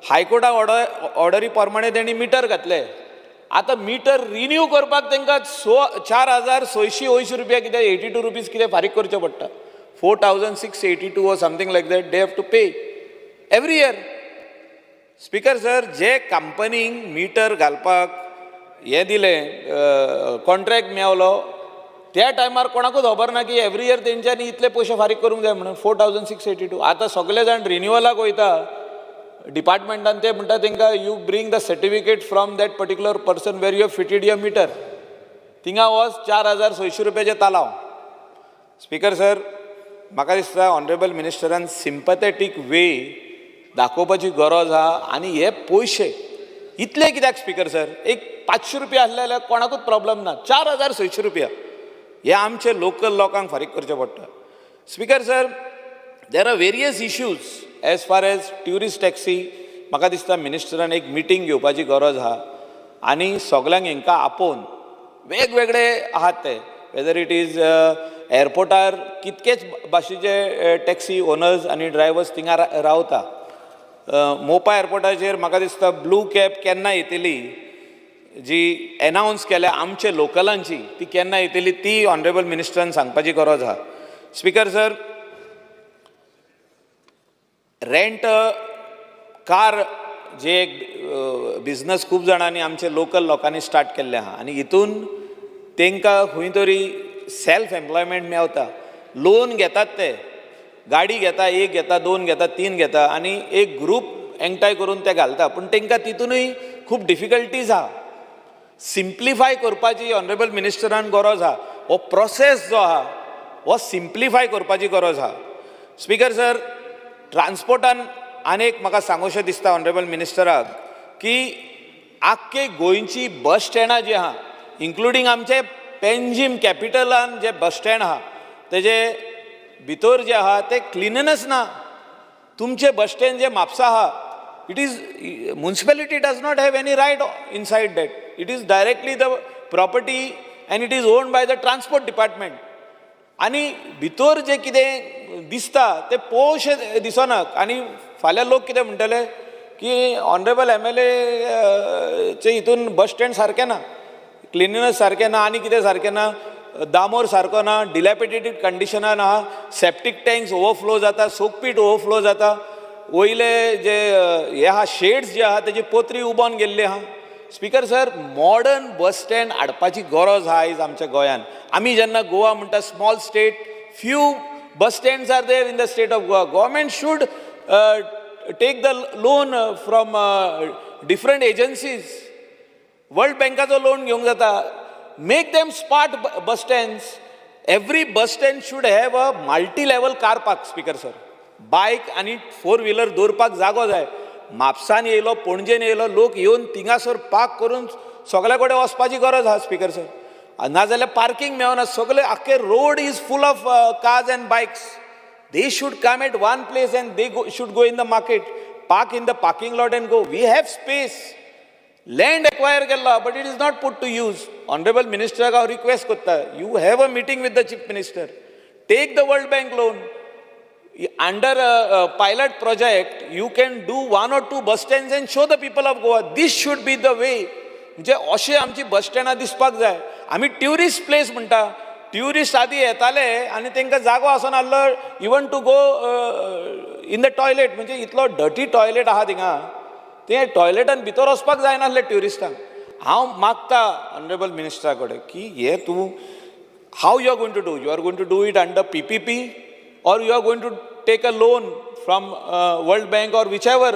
हायकोर्टाक ऑर्डरी प्रमाणे तेणी मिटर घातले. आतां मिटर रिन्यू करपाक तांकां 4,680 रुपया कितें 82 रुपीज कितें फारीक करचें पडटा. 4,682 or something like that they have to pay every year. Speaker sir, जे कंपनीक मिटर घालपाक हें दिलें, कॉन्ट्रॅक्ट मेळलो, त्या टायमार कोणाकूच खबर ना की एवरी इयर तेंच्यांनी इतले पयशे फारीक करूंक जाय म्हणून 4,682. आतां सगळे जाण रिन्युअलाक वयता डिपार्टमेंटान, ते म्हणटा तांकां you bring the certificate from that particular person where you have fitted your meter. थिंगा वच 4,600 रुपयाचे तालाव. स्पीकर सर, म्हाका दिसता ऑनरेबल मिनिस्टरान सिंपथेटीक वे दाखोवपाची गरज आहा. आनी हे पयशे इतले कित्याक स्पीकर सर? एक 500 रुपया आसले जाल्यार कोणाकूच प्रॉब्लम ना. 4,600 रुपया हे आमचे लोकल लोकांक फारीक करचे पडटा. Speaker sir, there are various issues as far as tourist taxi. म्हाका दिसता मिनिस्टरान एक मिटींग घेवपाची गरज आहा आनी सगल्यांक हांकां आपोवन वेगवेगळे आहात ते, वेदर इट इज एअरपोर्टार कितकेच भाशेचे टॅक्सी ओनर्स आनी ड्रायव्हर्स थिंगा रावता. मोपा एअरपोर्टाचेर म्हाका दिसता ब्लू कॅब केन्ना येतली, जी एनावन्स केल्या आमच्या लोकलांची, ती केन्ना येतली ती ऑनरेबल मिनिस्टरान सांगपाची गरज आहा. स्पीकर सर, रेंट कार जे एक बिझनस खूब जाणांनी आमचे लोकल लोकांनी स्टार्ट केल्ले आहा आनी हितून तांकां खंय तरी सेल्फ एम्प्लॉयमेंट मेळता. लोन घेतात ते, गाडी घेता, 1 घेता, 2 घेता, 3 घेता आनी एक ग्रूप एकठांय करून ते घालता. पूण तांकां तितूनय खूब डिफिकल्टीज आहा. सिम्प्लिफाय करपाची ऑनरेबल मिनिस्टरान गरज आहा. हो प्रोसेस जो आहा हो सिम्प्लिफाय करपाची गरज आहा. स्पीकर सर, ट्रान्सपोर्टान आनीक म्हाका सांगूशें दिसता ऑनरेबल मिनिस्टराक की आख्खे गोंयची बस स्टँडां जी आहा, इन्क्लुडींग आमचे पेन्जीम कॅपिटलान जे बस स्टँड आहा तेजे भितर जे आहा ते क्लिननेस ना. तुमचे बस स्टँड जे म्हापसा आहा, it is municipality does not have any right inside that. It is directly the property and it is owned by the transport department. आनी भितर जे कितें दिसता ते पळोवशे दिसना. आनी फाल्यां लोक कितें म्हणटले की ऑनरेबल MLA चे हितून बस स्टँड सारकें ना, क्लिननेस सारकें ना, आनी कितें सारकें ना, दामोर सारको ना, डिलॅपिडेटेड कंडिशनान आहा, सेप्टीक टँक्स ओवरफ्लो जाता, सोकपीट ओवरफ्लो जाता, वयले जे हे आहा शेड्स जे आहा तेजी पोत्री उबोन गेल्ली आहा. Speaker sir, modern bus stand हाडपाची गरज आहा आयज आमच्या गोंयान. आमी जेन्ना गोवा म्हणटा small state, few bus stands are there in the state of Goa. Government should take the loan from different agencies. World Bankacho loan घेवंक जाता. Make them smart bus stands. Every bus stand should have a multi-level car park, Speaker sir. Bike आणि 4-wheeler दवरपाक जागो जाय. म्हापसान येयलो, पणजेन येयलो लोक येवन थिंगासर पार्क करून सगळ्या कडेन वचपाची गरज आहा, स्पीकर सर. नाजाल्यार पार्किंग मेळना. सगळे आख्खे road is full of cars and bikes. They should come at one place and they should go in the market, park in the parking lot and go. We have space. Land acquire kella, but it is not put to use. Honorable Minister ka request kotta. You have a meeting with the Chief Minister. Take the World Bank loan. Under a pilot project, you can do 1 or 2 bus stands and show the people of Goa. This should be the way. म्हणजे अशें आमची बस स्टँडां दिसपाक जाय. आमी tourist place म्हणटा. Tourist आदी येताले आनी तांकां जागो आसनासलो even to go in the toilet. म्हणजे इतलो डर्टी टॉयलेट आहा थिंगा. ते टॉयलेटान भितर वचपाक जायनासले ट्युरिस्टांक. हांव मागता ऑनरेबल मिनिस्टरा कडेन की हे तूं how you are going to do. You are going to do it under PPP or you are going to take a loan from World Bank or whichever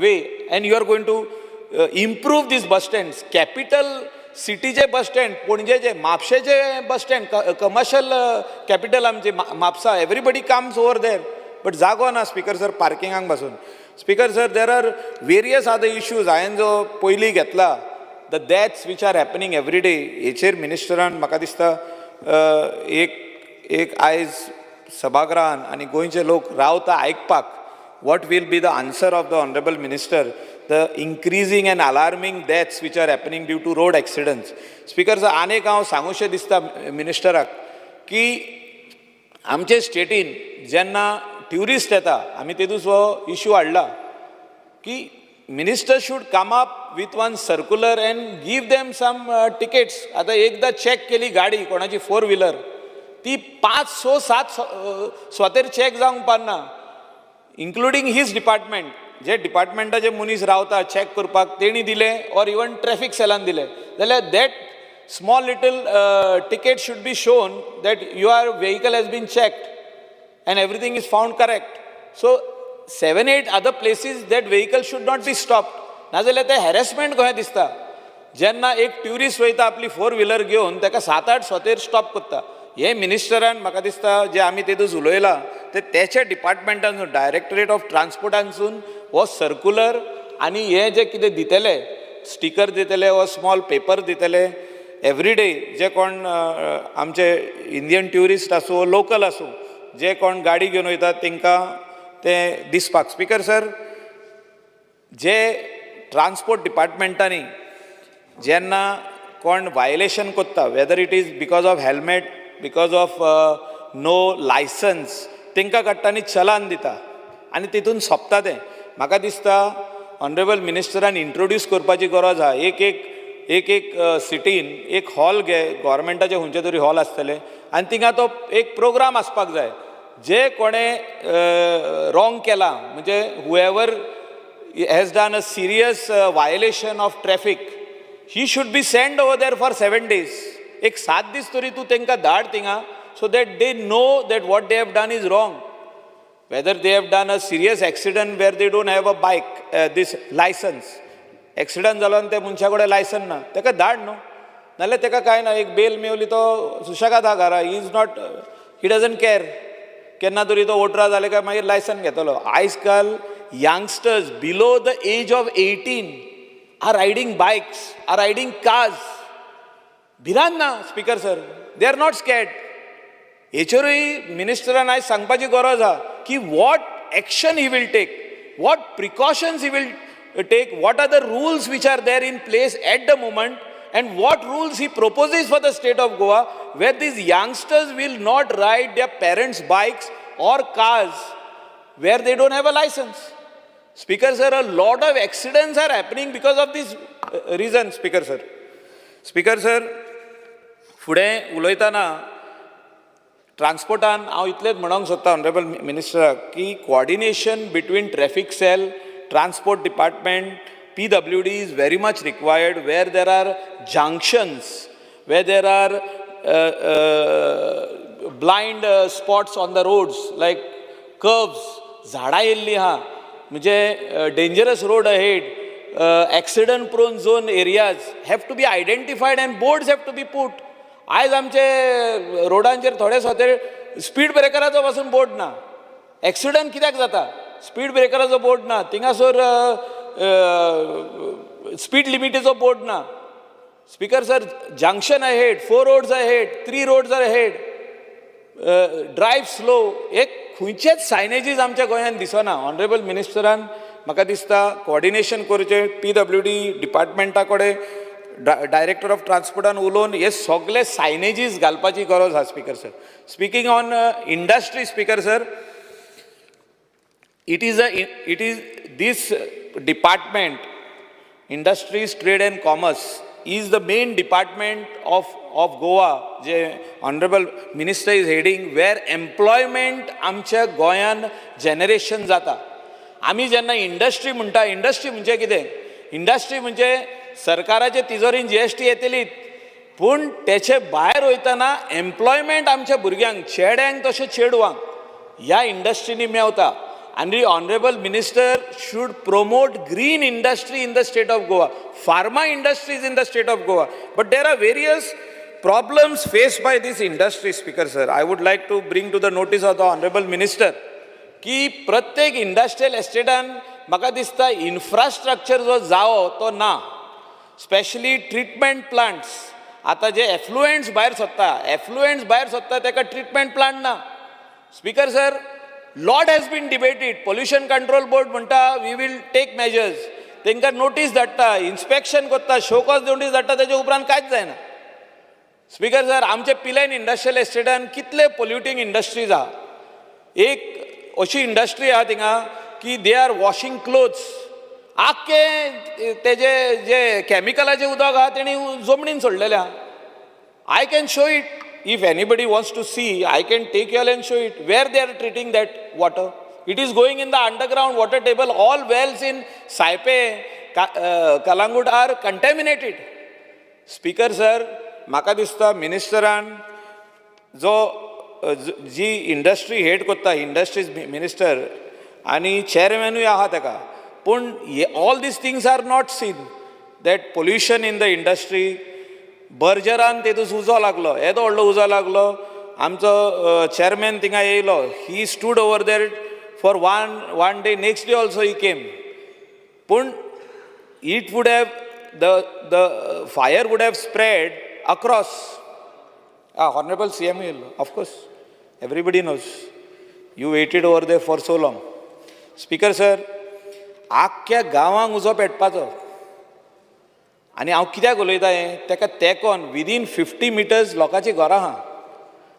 way, and you are going to improve these bus stands. Capital city je bus stand, Pune je, Mapse je bus stand, commercial capital amche Mapsa, everybody comes over there. But जागो ना, Speaker sir, parkingang basun. Speaker sir, there are various other issues. हांवें जो पयलीं घेतला, the deaths which are happening every day. हेचेर मिनिस्टरान म्हाका दिसता एक आयज सभागृहान आनी गोंयचे लोक रावता आयकपाक. what will be the answer of the honorable minister, the increasing and alarming deaths which are happening due to road accidents. Speaker sir, आनेक हांव सांगूशें दिसता मिनिस्टराक की आमचे स्टेटीन जेन्ना ट्युरिस्ट येता, आमी तेदूस हो इश्यू हाडला की minister should come up with one circular and give them some tickets. आतां एकदां चॅक केली गाडी कोणाची 4-wheeler, ती 5, 6, 7 स्वातेर चॅक जावंक पारना, इन्क्लुडींग हीज डिपार्टमेंट. जे डिपार्टमेंटाचे मनीस रावता चॅक करपाक तेणी दिले ऑर इवन ट्रॅफिक सेलान दिले जाल्यार that small little ticket should be shown that your vehicle has been checked and everything is found correct. So 7-8 other places that vehicle should not be stopped. नाजाल्यार ते harassment कशें दिसता जेन्ना एक tourist वयता आपली 4-wheeler घेवन ताका 7-8 स्वातेर स्टॉप करता. हे मिनिस्टरान म्हाका दिसता जे आमी तेदूस उलयला ते तेच्या डिपार्टमेंटानसून डायरेक्टरेट ऑफ ट्रान्सपोर्टानसून हो सर्क्युलर आनी हे जे कितें दितले स्टिकर दितले वा स्मॉल पेपर दितले एवरी डे जे कोण आमचे इंडियन ट्युरिस्ट आसूं लोकल आसूं जे कोण गाडी घेवन वयतात तांकां ते दिसपाक. स्पीकर सर, जे ट्रान्सपोर्ट डिपार्टमेंटांनी जेन्ना कोण वायलेशन करता whether it is because of helmet because of no licence तांकां काडटा आनी चलान दिता आनी तितून सोंपता तें. म्हाका दिसता ऑनरेबल मिनिस्टरान इंट्रोड्यूस करपाची गरज आहा. एक सिटीन एक हॉल घे, गव्हर्मेंटाचे खंयचे तरी हॉल आसतले आनी थिंगा तो एक प्रोग्राम आसपाक जाय. जे कोणें रॉंग केला म्हणजे whoever has done a serious violation of traffic, he should be send over there for 7 days. एक 7 दीस तरी तूं तांकां धाड थिंगा so that they know that what they have done is wrong. Whether they have done a serious accident where they don't have a bike this licence. Accident जालो आनी त्या मनशा कडेन लायसन ना, ताका धाड न्हू. नाल्यार ताका कांय ना, एक बेल मेवली तो सुशेगाद आहा घरा. He is not, he doesn't care. केन्ना तरी तो ओटरा जाले काय मागीर लायसन घेतलो. आयज काल youngsters below the age of 18 are riding bikes, are riding cars. भिरांत ना speaker sir, they are not scared. हेचेरूय मिनिस्टरान आयज सांगपाची गरज आहा की what action he will take, what precautions he will take, what are the rules which are there in place at the moment, and what rules he proposes for the state of Goa where these youngsters will not ride their parents' bikes or cars where they don't have a license. Speaker sir, a lot of accidents are happening because of this reason. Speaker sir, फुडें उलयतना ट्रान्सपोर्टान हांव इतलेंच म्हणूंक सोदता honourable मिनिस्टराक की coordination between traffic cell, Transport Department, PWD is very much required where there are junctions, where there are blind spots on the roads, like curves, झाडां येयल्लीं आहा, म्हणजे dangerous road ahead, accident prone zone areas have to be identified and boards have to be put. आयज आमचे रोडांचेर थोडे स्वते speed ब्रेकराचो पासून board ना. Accident कित्याक जाता? स्पीड ब्रेकराचो बोर्ड ना, थिंगासोर स्पीड लिमिटीचो बोर्ड ना. Speaker sir, junction ahead, 4 roads ahead, 3 roads are ahead, drive slow, एक खंयचेच सायनेजीस आमच्या गोंयांत दिसना. ऑनरेबल मिनिस्टरान म्हाका दिसता कोऑर्डिनेशन करचें, PWD डिपार्टमेंटा कडेन, डायरेक्टर ऑफ ट्रान्सपोर्टान उलोवन हे सगळे सायनेजीस घालपाची गरज आहा. Speaker sir, speaking on industry, speaker sir, it is this department, Industries, Trade and Commerce, is the main department of Goa, जे honorable minister is heading, where employment आमच्या गोंयान जनरेशन जाता. आमी जेन्ना इंडस्ट्री म्हणटा, इंडस्ट्री म्हणजे कितें? इंडस्ट्री म्हणजे सरकाराचे तिजोरीन GST येतलीच, पूण तेचे भायर वयतना एम्प्लॉयमेंट आमच्या भुरग्यांक, चेड्यांक तशें चेडवांक ह्या इंडस्ट्रीनी Mewat. And the honorable minister should promote green industry in the state of Goa, pharma industries in the state of Goa. But there are various problems faced by this industry, Speaker sir. I would like to bring to the notice of the honorable minister की प्रत्येक industrial एस्टेटान म्हाका दिसता infrastructure जो जावो तो ना. Specially treatment plants, आतां जे एफ्लुएंट्स भायर सोदता ताका ट्रीटमेंट प्लांट ना. Speaker sir, lot has been debated. Pollution Control Board म्हणटा we will take measures. तांकां नोटीस धाडटा, इन्स्पेक्शन करता, शो कॉज नोटीस धाडटा, तेजे उपरांत कांयच जायना. स्पीकर सर, आमचे पिलेन इंडस्ट्रियल एस्टेटान कितले पोल्युटींग इंडस्ट्रीज आहा. एक अशी इंडस्ट्री आहा थिंगा की दे आर वॉशिंग क्लोथ्स. आख्खे तेजे जे कॅमिकलाचें उदक आहा तेणी जमनीन सोडलेलें आहा. I can show it. If anybody wants to see, I can take you all and show it where they are treating that water. It is going in the underground water table. All wells in Saipe, Kalangut are contaminated. Speaker sir, म्हाका दिसता मिनिस्टरान जो जी industry head करता, industries minister आनी चेअरमॅनूय आहा ताका, पूण all these things are not seen. That pollution in the industry, बर्जरान तेतूस उजो लागलो, येदो व्हडलो उजो लागलो. आमचो चेअरमॅन थिंगा येयलो, he stood over there for one day, next day also he came. पूण it would have the fire would have spread across. Honourable CM येयल्लो, of course everybody knows. You waited over there for so long. Speaker sir, आख्ख्या गांवांक उजो पेटपाचो. आनी हांव कित्याक उलयता हें, ताका तेंकोन विदीन 50 meters लोकांची घरां आहा.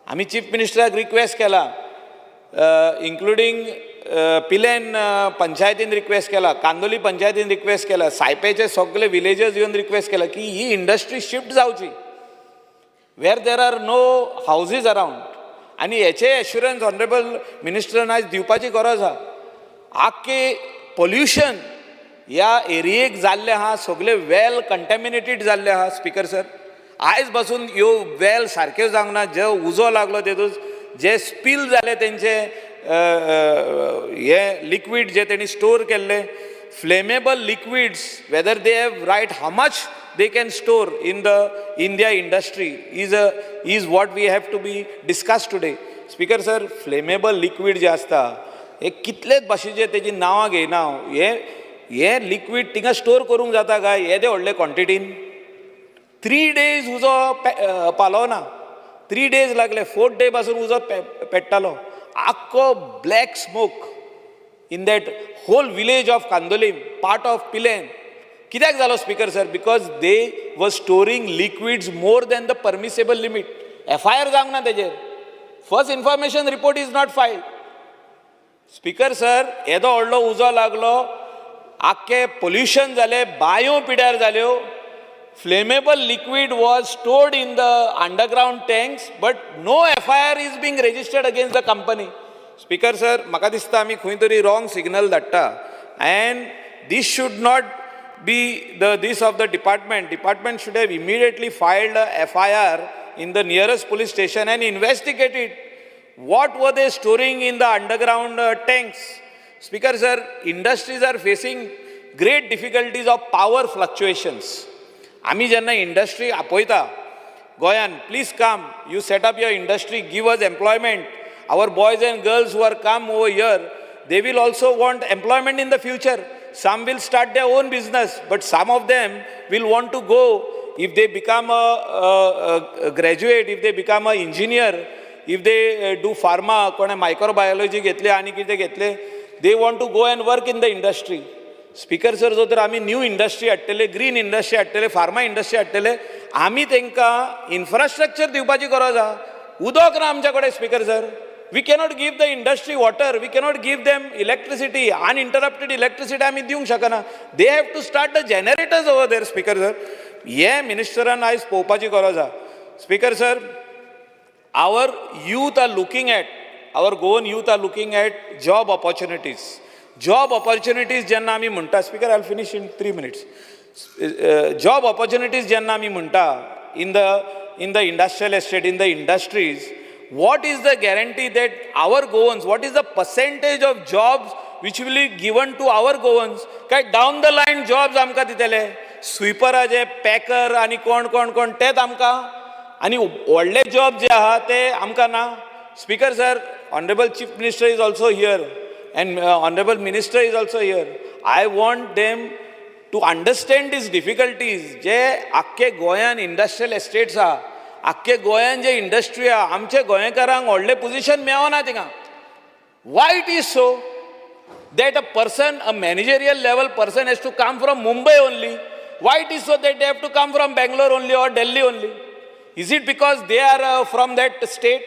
आमी चीफ मिनिस्टराक रिक्वेस्ट केला, इन्क्लुडींग पिलेन पंचायतीन रिक्वेस्ट केला, कांदोली पंचायतीन रिक्वेस्ट केला, सायपेचे सगळे विलेजेस येवन रिक्वेस्ट केला की ही इंडस्ट्री शिफ्ट जावची where there are no houses around. आनी हेचे एश्युरन्स ऑनरेबल मिनिस्टरान आयज दिवपाची गरज आहा. आख्खे पोल्युशन ह्या एरियेक जाल्ले आहा, सगळे वेल कंटॅमिनेटेड जाल्ले आहा. स्पीकर सर, आयज पासून ह्यो वेल सारक्यो जावंक ना. जो उजो लागलो तेतूंत जे स्पील जाले तेंचे हे लिक्वीड जे तेणी स्टोर केल्ले, flammable liquids, whether they have right how much they can store in their industry is what we have to be discussed today. Speaker sir, flammable liquid जे असता हे कितलेच भाशेचे तेजी नांवां घेयना. हे लिक्वीड थिंगा स्टोर करूंक जाता काय येदे व्हडले क्वॉन्टिटीन? 3 days उजो पालोवना. 3 days लागले. 4th day पासून उजो पेट्टालो. आख्खो black smoke in that whole village of Candolim, part of Pilerne. कित्याक जालो speaker sir? Because they were storing liquids more than the permissible limit. FIR जावंक ना तेजेर. First information report is not filed. Speaker sir, येदो व्हडलो उजो लागलो, आख्खे पोल्युशन जालें, बांयो पिड्यार जाल्यो. Flammable liquid was stored in the underground tanks, but no FIR is being registered against the company. Speaker sir, म्हाका दिसता आमी खंय तरी रॉंग सिग्नल धाडटा. And this should not be this of the department should have immediately filed a FIR in the nearest police station and investigate it. What were they storing in the underground tanks? Speaker sir, industries are facing great difficulties of power fluctuations. आमी जेन्ना industry आपयता गोंयान, please come, you set up your industry, give us employment. Our boys and girls who are come over here, they will also want employment in the future. Some will start their own business, but some of them will want to go, if they become a graduate, if they become an engineer, if they do pharma, कोणे microbiology घेतले आनी कितें घेतले, they want to go and work in the industry. Speaker sir, जो तर आमी new industry हाडटले, green industry हाडटले, फार्मा इंडस्ट्री हाडटले, आमी तांकां इन्फ्रास्ट्रक्चर दिवपाची गरज आहा. उदक ना आमच्या कडेन speaker sir. We cannot give the industry water, we cannot give them electricity, uninterrupted electricity आमी दिवंक शकना. They have to start the generators over there, speaker sir. हे मिनिस्टरान आयज पळोवपाची गरज आहा. Speaker sir, our youth are looking at, our Goan youth are looking at job opportunities. Job opportunities जेन्ना आमी म्हणटा, speaker, I'll finish in 3 minutes. Job opportunities जेन्ना आमी म्हणटा in the industrial estate, in the industries, what is the guarantee that our Goans, what is the percentage of jobs which will be given to our Goans? काय down the line jobs आमकां दितले, स्वीपराचे, Packer आनी कोण कोण कोण तेच आमकां, आनी व्हडले जॉब जे आहा ते आमकां ना. Speaker sir, honourable chief minister is also here and honorable minister is also here. I want them to understand these difficulties. जे आख्खे गोंयान इंडस्ट्रियल एस्टेट्स आहा, आख्खे गोंयान जे इंडस्ट्री आहा, आमचे गोंयकारांक व्हडले पोजिशन मेळना थिंगा. Why it is so that a person, a managerial level person has to come from Mumbai only? Why it is so that they have to come from Bangalore only or Delhi only? Is it because they are from that state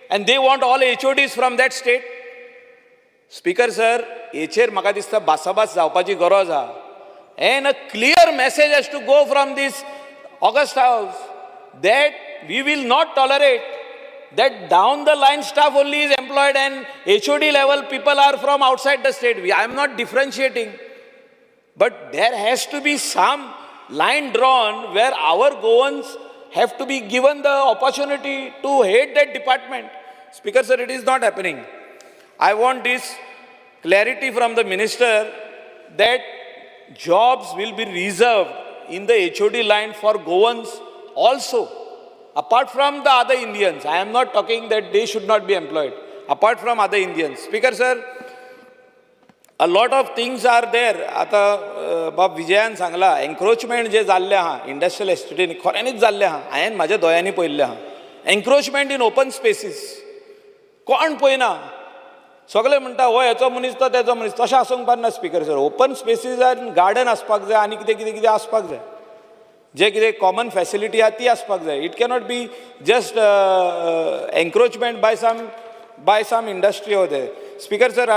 and they want all HODs from that state? Speaker sir, हेचेर म्हाका दिसता भासाभास जावपाची गरज आहा. And a clear message has to go from this August House that we will not tolerate that down the line staff only is employed and HOD level people are from outside the state. I am not differentiating, but there has to be some line drawn where our Goans have to be given the opportunity to head that department. Speaker sir, it is not happening. I want this clarity from the minister that jobs will be reserved in the HOD line for Goans also, apart from the other Indians. I am not talking that they should not be employed, apart from other Indians. Speaker sir, a lot of things are there. आता बाब विजयान सांगला, encroachment जे जाल्ले आहा industrial एस्टेटीन खऱ्यांनीच जाल्ले आहा. हांवें म्हाज्या दोळ्यांनी पळयल्लें आहा. एन्क्रोचमेंट इन ओपन स्पेसीस कोण पळयना. सगळे म्हणटा हो हेचो मनीस तो तेचो मनीस. तशें आसूंक पारना स्पीकर सर. ओपन स्पेसीजान गार्डन आसपाक जाय आनी कितें कितें कितें आसपाक जाय. जे कितें कॉमन फॅसिलिटी आहा ती आसपाक जाय. It cannot be just encroachment by some industry over there. Speaker sir,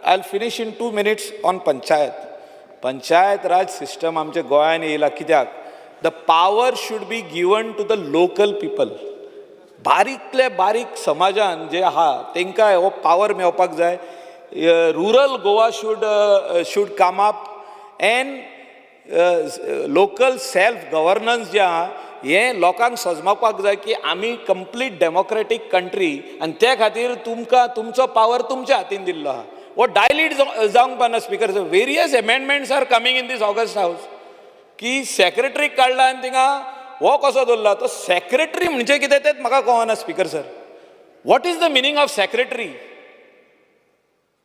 I'll finish in 2 minutes on panchayat. Panchayat Raj system आमच्या गोंयान येयला कित्याक? The power should be given to the local people. बारीकले बारीक समाजान जे आहा तांकां हो पावर मेळपाक जाय. Rural Goa should come up and local self governance जे आहा हें लोकांक समजपाक जाय की आमी कंप्लीट डेमोक्रेटीक कंट्री आनी त्या खातीर तुमकां तुमचो पावर तुमच्या हातीन दिल्लो आहा. वो डायलीट जावंक पारना. Speaker sir, various amendments are coming in this august house की सेक्रेटरी काडला आनी थिंगा हो कसो दवरला. तो सेक्रेटरी म्हणजे कितें तेच म्हाका कळना. Speaker sir, what is the meaning of secretary?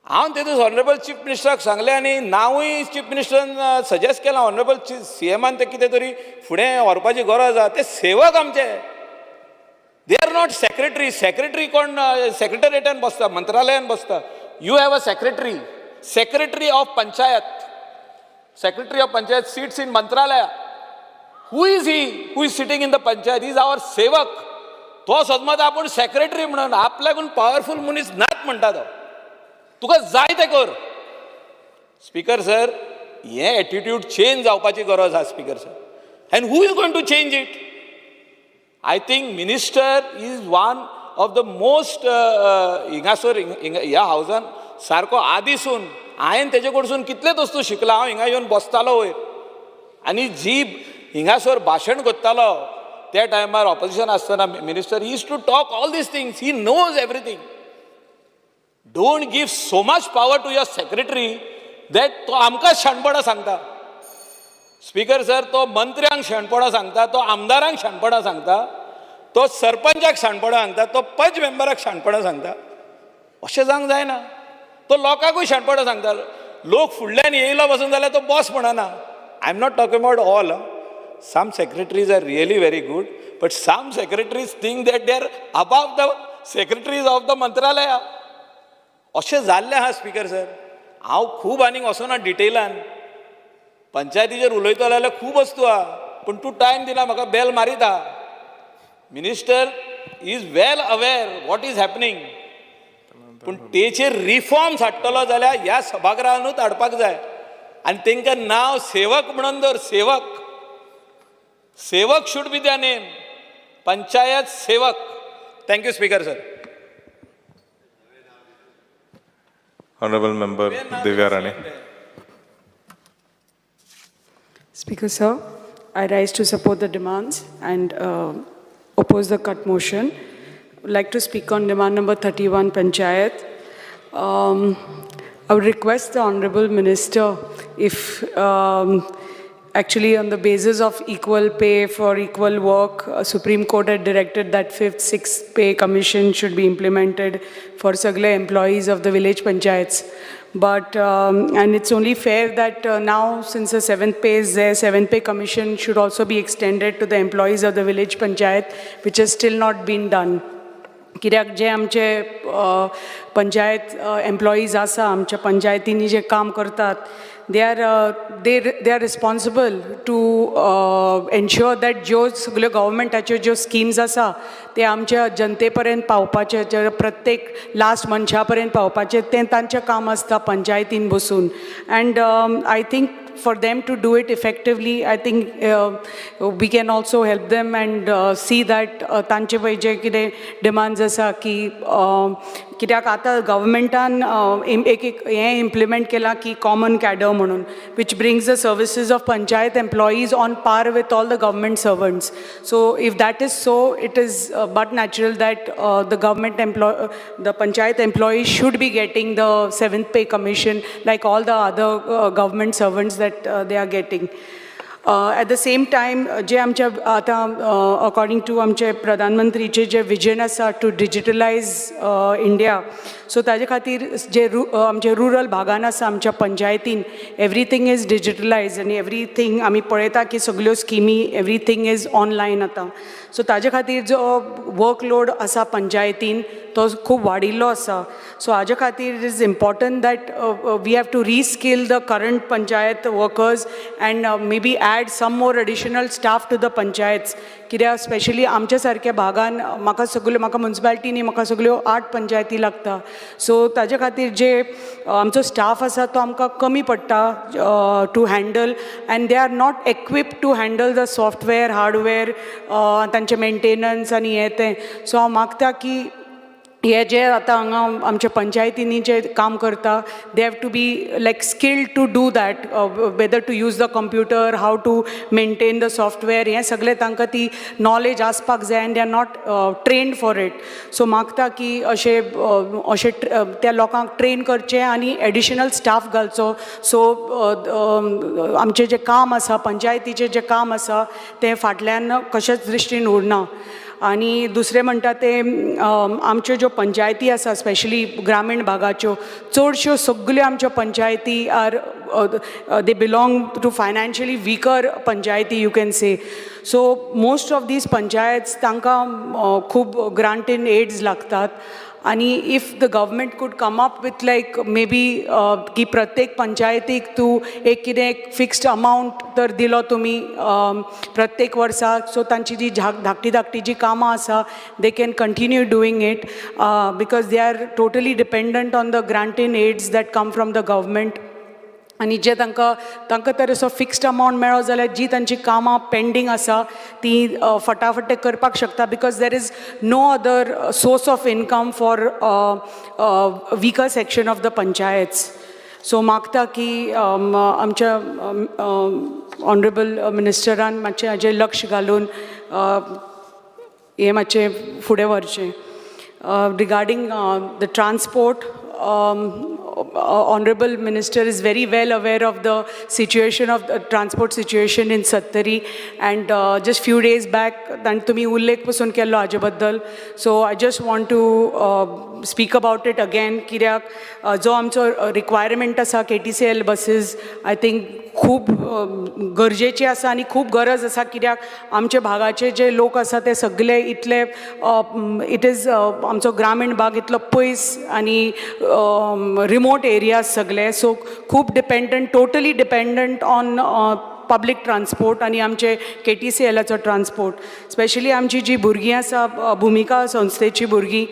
हांव तेतून ऑनरेबल चीफ मिनिस्टराक सांगलें आनी नांवूय चीफ मिनिस्टरान सजेस्ट केलां. ऑनरेबल CMान ते कितें तरी फुडें व्हरपाची गरज आहा. ते सेवक आमचे, दे आर नॉट सेक्रेटरी. सेक्रेटरी कोण सेक्रेटरिएटान बसता, मंत्रालयान बसता. You have a secretary of panchayat. Secretary of panchayat sits in Mantralaya. Who is he who is sitting in the panchayat? He is our sevak. तो सदमत आपूण सेक्रेटरी म्हणून आपल्याकून पॉवरफुल मनीस नात म्हणटा तो. तुका जाय तें कर. स्पीकर सर, हें एटिट्यूड चेंज जावपाची गरज आहा speaker sir. And who is going to change it? I think minister is one of the most हिंगासर ह्या हावजान सारको आदीसून हांवें तेजे कडसून कितलेच वस्तू शिकला. हांव हिंगा येवन बसतालो वयर आनी जी हिंगासर भाशण करतालो त्या टायमार ऑपोजिशन आसतना minister he is to talk all this things, he knows everything. Don't give so much power to your secretary that तो आमकांच शाणपणां सांगता. स्पीकर सर, तो मंत्र्यांक शाणपणां सांगता, तो आमदारांक शाणपणां सांगता, तो सरपंचाक शाणपणां सांगता, तो पंच मेंबराक शाणपणां सांगता. अशें जावंक जायना. तो लोकांकूय शाणपणां सांगता. लोक फुडल्यान येयलो पासून जाल्यार तो बॉस म्हणना. I am not talking about all. Some secretaries are really very good, but some secretaries think that they are above the secretaries of the मंत्रालया. अशें जाल्लें आहा स्पीकर सर. हांव खूब आनीक वचना डिटेलान. पंचायतीचेर उलयतलो जाल्यार खूब वस्तू आहा, पूण तूं टायम दिना म्हाका बेल मारीत आहा. Minister is well aware what is happening, पूण तेचेर रिफॉर्म्स हाडटलो जाल्यार ह्या सभागृहानूच हाडपाक जाय. आनी तांकां नांव सेवक म्हणून दर. सेवक should be their name. Panchayat Sevak. Thank you, Speaker, sir. Honorable Member Divya Rani. Speaker, sir, I rise to support the demands and oppose the cut motion. I would like to speak on demand number 31, Panchayat. I would request the Honorable Minister if actually on the basis of equal pay for equal work, Supreme Court had directed that 5th, 6th pay commission should be implemented for sagle employees of the village panchayats. But, and it's only fair that now since the 7th pay is there, 7th pay commission should also be extended to the employees of the village panchayat, which has still not been done. कित्याक जे आमचे panchayat employees आसा, आमच्या पंचायतींनी जे काम करतात, they are responsible to ensure that ज्यो सगल्यो गव्हर्मेंटाच्यो ज्यो स्किम्स आसा ते आमच्या जनते पर्यंत पावपाचे, जे प्रत्येक लास्ट मनशा पर्यंत पावपाचे, तें तांचें काम आसता पंचायतीन बसून. And I think for them to do it effectively, I think we can also help them and see that तांचे पळय जे कितें डिमांड्स आसा की कित्याक आतां गव्हर्मेंटान एक हें इम्प्लिमेंट केलां की कॉमन कॅडर म्हणून, which brings the services of panchayat employees on par with all the government servants. So if that is so, it is but natural that the panchayat employees should be getting the 7th pay commission like all the other government servants that they are getting. At the same time, जे आमच्या आतां according to आमचे प्रधानमंत्रीचे जे vision आसा to डिजिटलायज India, so ताजे खातीर जे आमचे रुरल भागान आसा आमच्या पंचायतीन एवरीथींग इज डिजिटलायज आनी एवरीथींग आमी पळयता की सगल्यो स्किमी एवरीथींग इज ऑनलायन आतां. सो ताजे खातीर जो वर्कलोड आसा पंचायतीन तो खूब वाडिल्लो आसा. सो हाजे खातीर it is important that we have to reskill the current panchayat workers and may be add some more additional staff to the panchayats. कित्याक स्पेशली आमच्या सारक्या भागान म्हाका म्युन्सिपालिटीनी म्हाका सगल्यो 8 पंचायती लागता. सो ताजे खातीर जे आमचो स्टाफ आसा तो आमकां कमी पडटा to handle, and they are not equipped to handle the software hardware, तांचे मेंटेनन्स आनी हें तें. सो हांव मागता की हे जे आतां हांगा आमच्या पंचायतींनी जे काम करता, they have to be like skilled to do that, whether to use the computer, how to maintain the software, हें सगळें तांकां ती नॉलेज आसपाक जाय, and they are not trained for it. So मागता की अशें त्या लोकांक ट्रेन करचें आनी एडिशनल स्टाफ घालचो. सो आमचें जें काम आसा, पंचायतीचें जें काम आसा तें फाटल्यान कशेच दृश्टीन उरना. आनी दुसरें म्हणटा तें आमच्यो ज्यो पंचायती आसा स्पेशली ग्रामीण भागाच्यो, चडश्यो सगल्यो आमच्यो पंचायती are they belong to financially weaker पंचायती you can say. So most of these panchayats तांकां खूब ग्रांट इन एड्स लागतात. आनी if the government could come up with like may be की प्रत्येक पंचायतीक तूं एक कितें फिक्स्ड अमावंट तर दिलो तुमी प्रत्येक वर्साक, सो तांची जी धाकटी जी कामां आसा they can continue doing it because they are totally dependent on the grant in aids that come from the government. आनी जे तांकां तर असो फिक्स्ड अमावंट मेळ्ळो जाल्यार जी तांची कामां पेंडींग आसा ती फटाफट ते करपाक शकता, because there is no other source of income for weaker section of the panchayats. So मागता की आमच्या ऑनरेबल मिनिस्टरान मातशें हाजेर लक्ष घालून हें मातशें फुडें व्हरचें. Regarding the transport, Honorable Minister is very well aware of the situation of the transport situation in Sattari, and just few days back ताणी तुमी उल्लेख पसून केल्लो हाजे बद्दल. So I just want to speak about it again. कित्याक जो आमचो रिक्वायरमेंट आसा KTCL buses, I think खूब गरजेची आसा आनी खूब गरज आसा. कित्याक आमचे भागाचे जे लोक आसा ते सगळे इतले इट इज आमचो ग्रामीण भाग इतलो पयस आनी रिमोट एरियाज सगळे, सो खूब dependent, totally dependent on public transport आनी आमचे KTCLाचो ट्रान्सपोर्ट. स्पेशली आमची जी भुरगीं आसा भुमिका संस्थेची भुरगीं,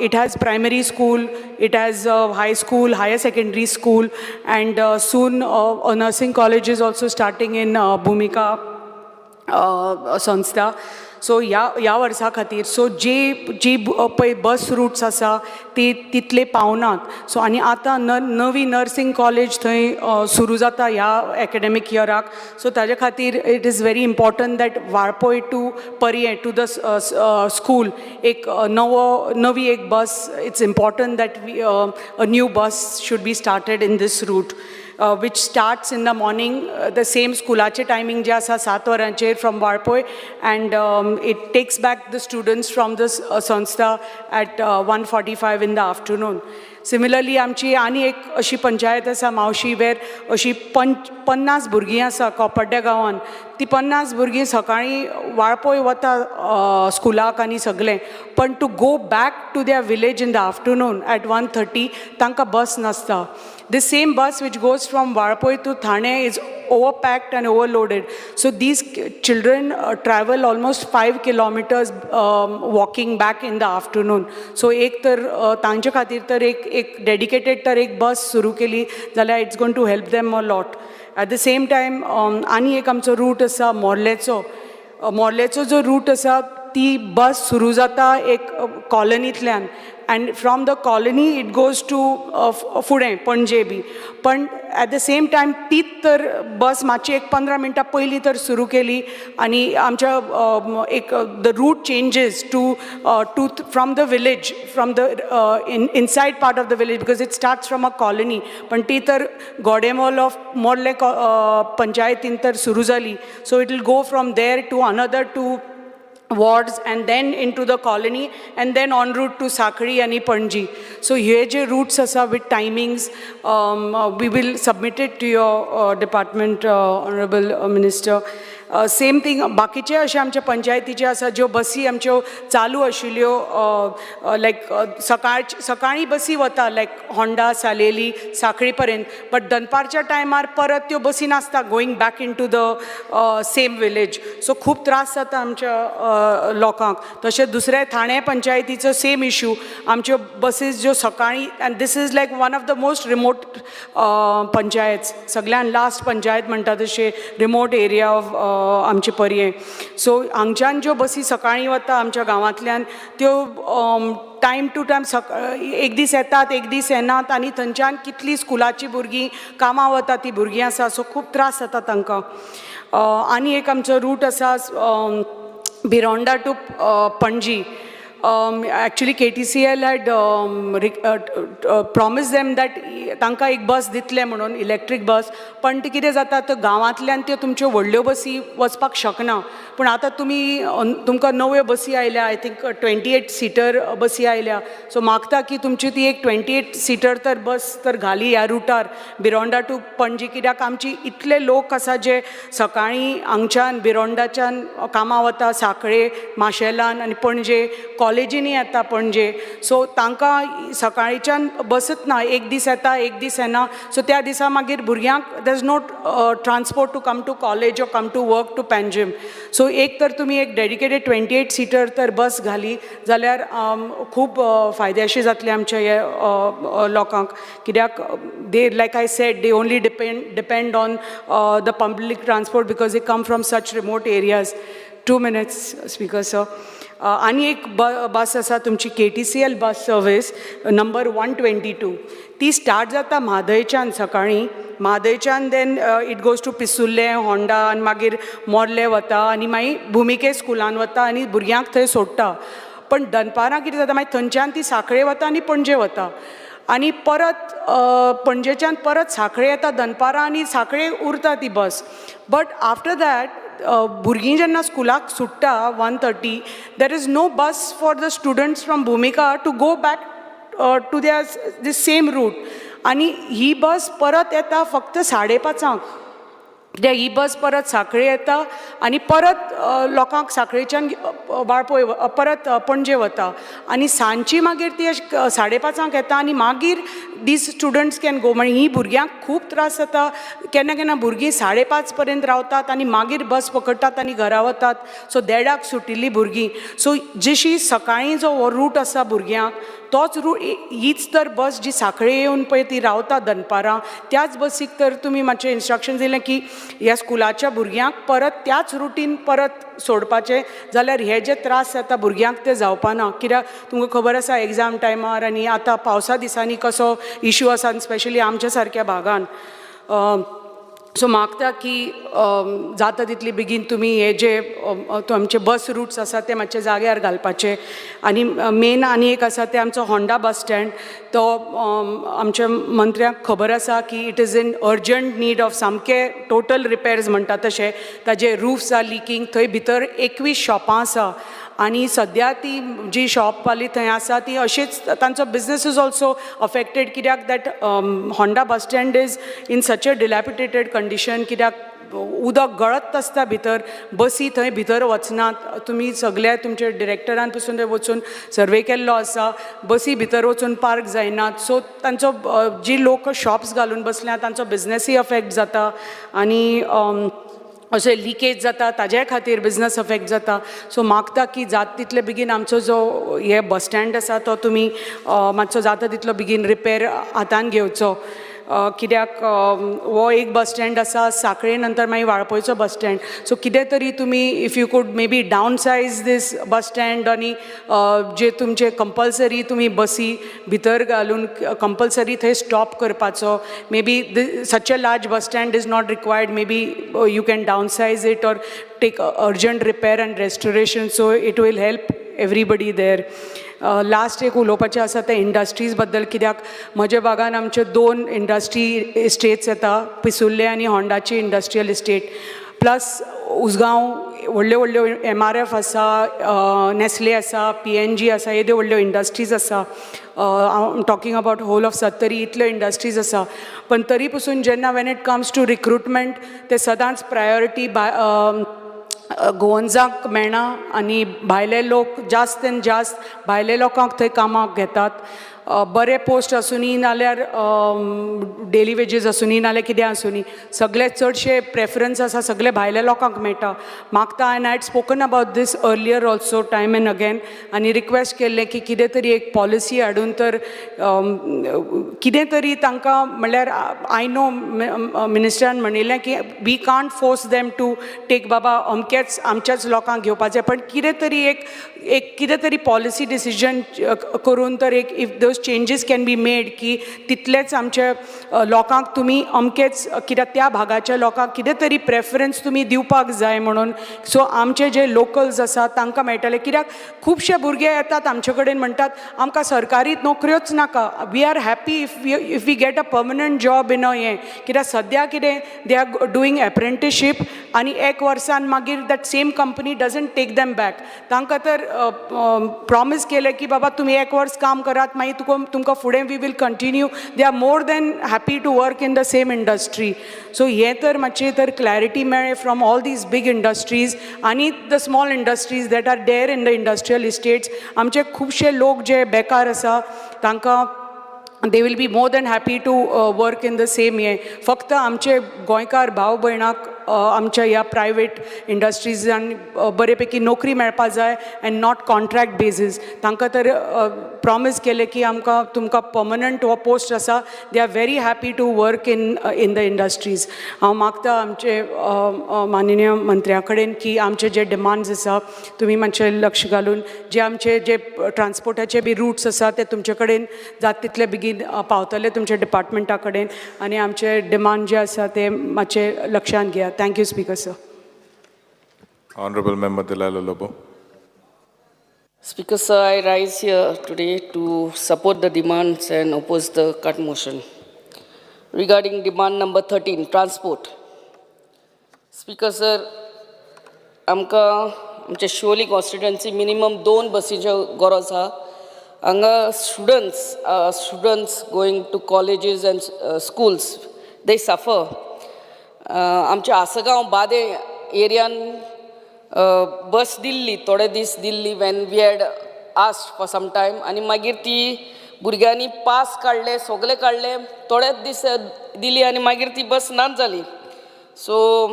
it has primary school, it has high school, higher secondary school, and soon nursing college is also starting in Bhumika संस्था. सो ह्या वर्सा खातीर सो जी पळय बस रूट्स आसा ती तितले पावनात. सो आनी आतां नवी नर्सिंग कॉलेज थंय सुरू जाता ह्या एकाडेमीक इयराक. सो ताजे खातीर it is very important that Valpoi to Paryem to the school एक नवी एक bus, it's important that a new bus should be started in this route. Which starts in the morning, the same schoolache timing je asa 7 वरांचेर from Warpoy, and it takes back the students from this संस्था at 1:45 in the afternoon. Similarly, आमची आनी एक अशी पंचायत आसा मावशी, वेर अशी 50 भुरगीं आसा कोपर्ड्या गांवान. ती 50 भुरगीं सकाळीं वाळपय वता स्कुलाक आनी सगळें, पण to go back to their village in the afternoon at 1:30 तांकां बस नासता. This same bus which goes from Warpoy to Thane is overpacked and overloaded. So these children travel almost 5 kilometers walking back in the afternoon. So एक तर तांचे खातीर तर एक dedicated तर एक बस सुरू केली जाल्यार it's going to help them a lot. At the same time आनी एक आमचो रूट आसा मोर्लेचो जो रूट आसा ती बस सुरू जाता एक कॉलनींतल्यान, and from the colony it goes to फुडें पणजे बी. पण at the same time तीच तर बस मातशी एक 15 मिनटां पयलीं तर सुरू केली आनी आमच्या एक the route changes to from the village, from the inside part of the village, because it starts from a colony. पण ती तर गोडेमोल ऑफ मोर्ले पंचायतीन तर सुरू जाली. So it will go from there to another two wards and then into the colony and then en route to Sakri and Panji. So here je routes asa with timings, we will submit it to your department, Honorable Minister. Same thing बाकीचे अशे आमचे पंचायतीचे आसा ज्यो बसी आमच्यो चालू आशिल्ल्यो, लायक सकाळीं बसी वता लायक होंडा सालेली साखळी पर्यंत, बट दनपारच्या टायमार परत त्यो बसी नासता going back in to the same village. So खूब त्रास जाता आमच्या लोकांक. तशेंच दुसरे ठाणे पंचायतीचो सेम इश्यू, आमच्यो बसीस ज्यो सकाळीं, and this is like one of the most remote panchayat, सगळ्यान लास्ट पंचायत म्हणटा तशें रिमोट एरिया ऑफ आमचे पर्ये. सो हांगच्यान ज्यो बसी सकाळीं वता आमच्या गांवांतल्यान त्यो टायम टू टायम एक दीस येतात एक दीस येनात, आनी थंयच्यान कितलीं स्कुलाची भुरगीं कामां वता ती भुरगीं आसा, सो खूब त्रास जाता तांकां. आनी एक आमचो रूट आसा Bironda to Panaji. Actually KTCL had promised them that तांकां एक बस दितले म्हणून इलेक्ट्रीक बस, पण ते कितें जाता तर गांवांतल्यान त्यो तुमच्यो व्हडल्यो बसी वचपाक शकना. पूण आतां तुमकां नव्यो बसी आयल्या, आय थिंक 28 सीटर बसी आयल्या. सो मागता की तुमची ती एक 28 सीटर तर बस तर घाली ह्या रुटार बिरोंडा टू पणजी. कित्याक आमची इतले लोक आसा जे सकाळीं हांगच्यान बिरोंडाच्यान कामां वता साखळे माशेलान आनी पणजे, कॉलेजींनी येता पणजे. सो तांकां सकाळींच्यान बसच ना, एक दीस येता एक दीस येना. सो त्या दिसा मागीर भुरग्यांक there is no transport to come to college or come to work to Panjim. So एक तर तुमी एक डेडिकेटेड 28 सीटर तर बस घाली जाल्यार खूब फायद्याची जातली आमच्या ह्या लोकांक. कित्याक they like I said they only depend on the public transport because they come from such remote areas. 2 minutes, Speaker, sir. आनी एक बस आसा तुमची KTCL बस सर्वीस नंबर 122 ती स्टार्ट जाता म्हादयच्यान सकाळीं म्हादयच्यान then it goes to Pissurlem Honda आनी मागीर मोर्ले वता आनी मागीर भुमिके स्कुलान वता आनी भुरग्यांक थंय सोडटा पण दनपारां कितें जाता मागीर थंयच्यान ती सांखळे वता आनी पणजे वता आनी परत पणजेच्यान परत सांखळे येता दनपारां आनी सांखळे उरता ती बस बट आफ्टर दॅट भुरगीं जेन्ना स्कुलाक सुट्टा 1:30 there is no bus for the students from Bhumika to go back to this same route आनी ही बस परत येता फक्त 5:30 कित्याक ही बस परत सांखळे येता आनी परत लोकांक सांखळेच्यान वाळपय परत पणजे वता आनी सांजची मागीर ती 5:30 येता आनी मागीर दीस स्टुडंट्स कॅन गो म्हणजे ही भुरग्यांक खूब त्रास जाता केन्ना केन्ना भुरगीं 5:30 पर्यंत रावतात आनी मागीर बस पकडटात आनी घरा वतात सो देडाक सुटिल्लीं भुरगीं सो जशी सकाळीं जो हो रूट आसा भुरग्यांक तोच रूट हीच तर बस जी सांखळे येवन पळय ती रावता दनपारां त्याच बसीक तर तुमी मातशें इन्स्ट्रक्शन दिलें की ह्या स्कुलाच्या भुरग्यांक परत त्याच रुटीन परत सोडपाचें जाल्यार हे जे त्रास जाता भुरग्यांक ते जावपाना कित्याक तुमकां खबर आसा एग्जाम टायमार आनी आतां पावसा दिसांनी कसो इश्यू आसा स्पेशली आमच्या सारक्या भागान सो मागता की जाता तितली बेगीन तुमी हे जे आमचे बस रूट्स आसा ते मातशे जाग्यार घालपाचे आनी मेन आनी एक आसा ते आमचो होंडा बस स्टँड तो आमच्या मंत्र्याक खबर आसा की it is in urgent need of सामके टोटल रिपेर्स म्हणटा तशें ताजे रूफ्स आर लिकींग थंय भितर 21 शॉपां आसा आनी सद्या ती जी शॉप वाली थंय आसा ती अशीच तांचो बिझनस इज ऑल्सो अफेक्टेड कित्याक that Honda bus stand is in such a dilapidated condition कित्याक उदक गळत आसता भितर बसी थंय भितर वचनात तुमी सगळ्या तुमच्या डिरेक्टरान पसून थंय वचून सर्वे केल्लो आसा बसी भितर वचून पार्क जायनात सो तांचो जी लोक शॉप्स घालून बसल्या तांचो बिझनसूय अफेक्ट जाता आनी अशें लिकेज जाता ताज्या खातीर बिझनस अफेक्ट जाता सो मागता की जात तितले बेगीन आमचो जो हे बस स्टँड आसा तो तुमी मातसो जाता तितलो बेगीन रिपेर हातान घेवचो कित्याक हो एक बस स्टँड आसा सांखळे नंतर मागीर वाळपयचो बस स्टँड सो कितें तरी तुमी if you could maybe downsize this bus stand आनी जे तुमचे कंपल्सरी तुमी बसी भितर घालून कंपल्सरी थंय स्टॉप करपाचो maybe such a large bus stand is not required maybe you can downsize it or take urgent repair and restoration so it will help everybody there last एक उलोवपाचें आसा तें industries बद्दल कित्याक म्हज्या भागान आमचे 2 industry estates येता पिसुल्ले आनी होंडाची इंडस्ट्रियल इस्टेट प्लस उसगांव व्हडल्यो व्हडल्यो MRF आसा नेस्ले आसा PNG आसा येद्यो व्हडल्यो इंडस्ट्रीज आसा talking about whole of Sattari इतल्यो इंडस्ट्रीज आसा पण तरी पसून जेन्ना when it comes to recruitment ते सदांच प्रायोरिटी गोवन्सांक मेळना आनी भायले लोक जास्तीन जास्त भायले लोकांक थंय कामाक घेतात बरे पोस्ट आसुनी नाल्यार डेली वेजीस आसुनी नाल्यार कितें आसुनी सगळे चडशे प्रेफरन्स आसा सगळे भायल्या लोकांक मेळटा मागता I had spoken about these earlier also time end again आनी रिक्वेस्ट केल्लें की कितें तरी एक पॉलिसी हाडून तर कितें तरी तांकां म्हणल्यार आय नो मिनिस्टरान म्हणिल्लें की we can't force them to take बाबा अमकेच आमच्याच लोकांक घेवपाचें पण कितें तरी एक कितें तरी पॉलिसी डिसिजन करून तर एक if those changes can be made की तितलेच आमचे लोकांक तुमी अमकेच कित्याक त्या भागाच्या लोकांक कितें तरी प्रेफरन्स तुमी दिवपाक जाय म्हणून सो आमचे जे लोकल्स आसा तांकां मेळटले कित्याक खुबशे भुरगे येतात आमचे कडेन म्हणटात आमकां सरकारी नोकऱ्योच नाका we are happy if we get a permanent job in a हें कित्याक सद्या कितें दे आर डुईंग एप्रेंटिसशीप आनी 1 वर्सान मागीर that same company doesn't take them back तांकां तर प्रॉमीस केलें की बाबा तुमी 1 वर्स काम करात मागीर तुमकां फुडें we will continue they are more than happy to work in the same industry so हें तर मातशें तर क्लॅरिटी मेळ्ळें from all these big industries आनी the small industries that are there in the industrial estates आमचे खुबशे लोक जे बेकार आसा तांकां they will be more than happy to work in the same way फक्त आमचे गोंयकार भाव भयणाक आमच्या ह्या प्रायवेट इंडस्ट्रीजांनी बरेपैकी नोकरी मेळपा जाय एंड नॉट कॉन्ट्रॅक्ट बेजीस. तांकां तर प्रॉमीस केले की आमकां तुमकां पर्मनंट हो पोस्ट आसा. They are very happy to work in the industries. हांव मागता आमचे माननीय मंत्र्या कडेन की आमचे जे डिमांड्स आसा तुमी मातशें लक्ष घालून जे आमचे जे ट्रान्सपोर्टाचे बी रूट्स आसा ते तुमचे कडेन जाता तितले बेगीन पावतले तुमच्या डिपार्टमेंटा कडेन आनी आमचे डिमांड जे आसा ते मातशे लक्षांत घेया. Thank you speaker sir. Honorable Member Delal Lobo. Speaker sir, I rise here today to support the demands and oppose the cut motion. Regarding demand number 13, transport. Speaker sir, आमच्या शिवोली constituency minimum 2 बसींचो गरज आहा. हांगा students going to colleges and schools, they suffer. आमच्या आसगांव बादे एरियान बस दिल्ली थोडे दीस Delhi when we had asked for some time आनी मागीर ती भुरग्यांनी पास काडले सगळे काडले थोडेच दीस दिली आनी मागीर ती बस नाच जाली. सो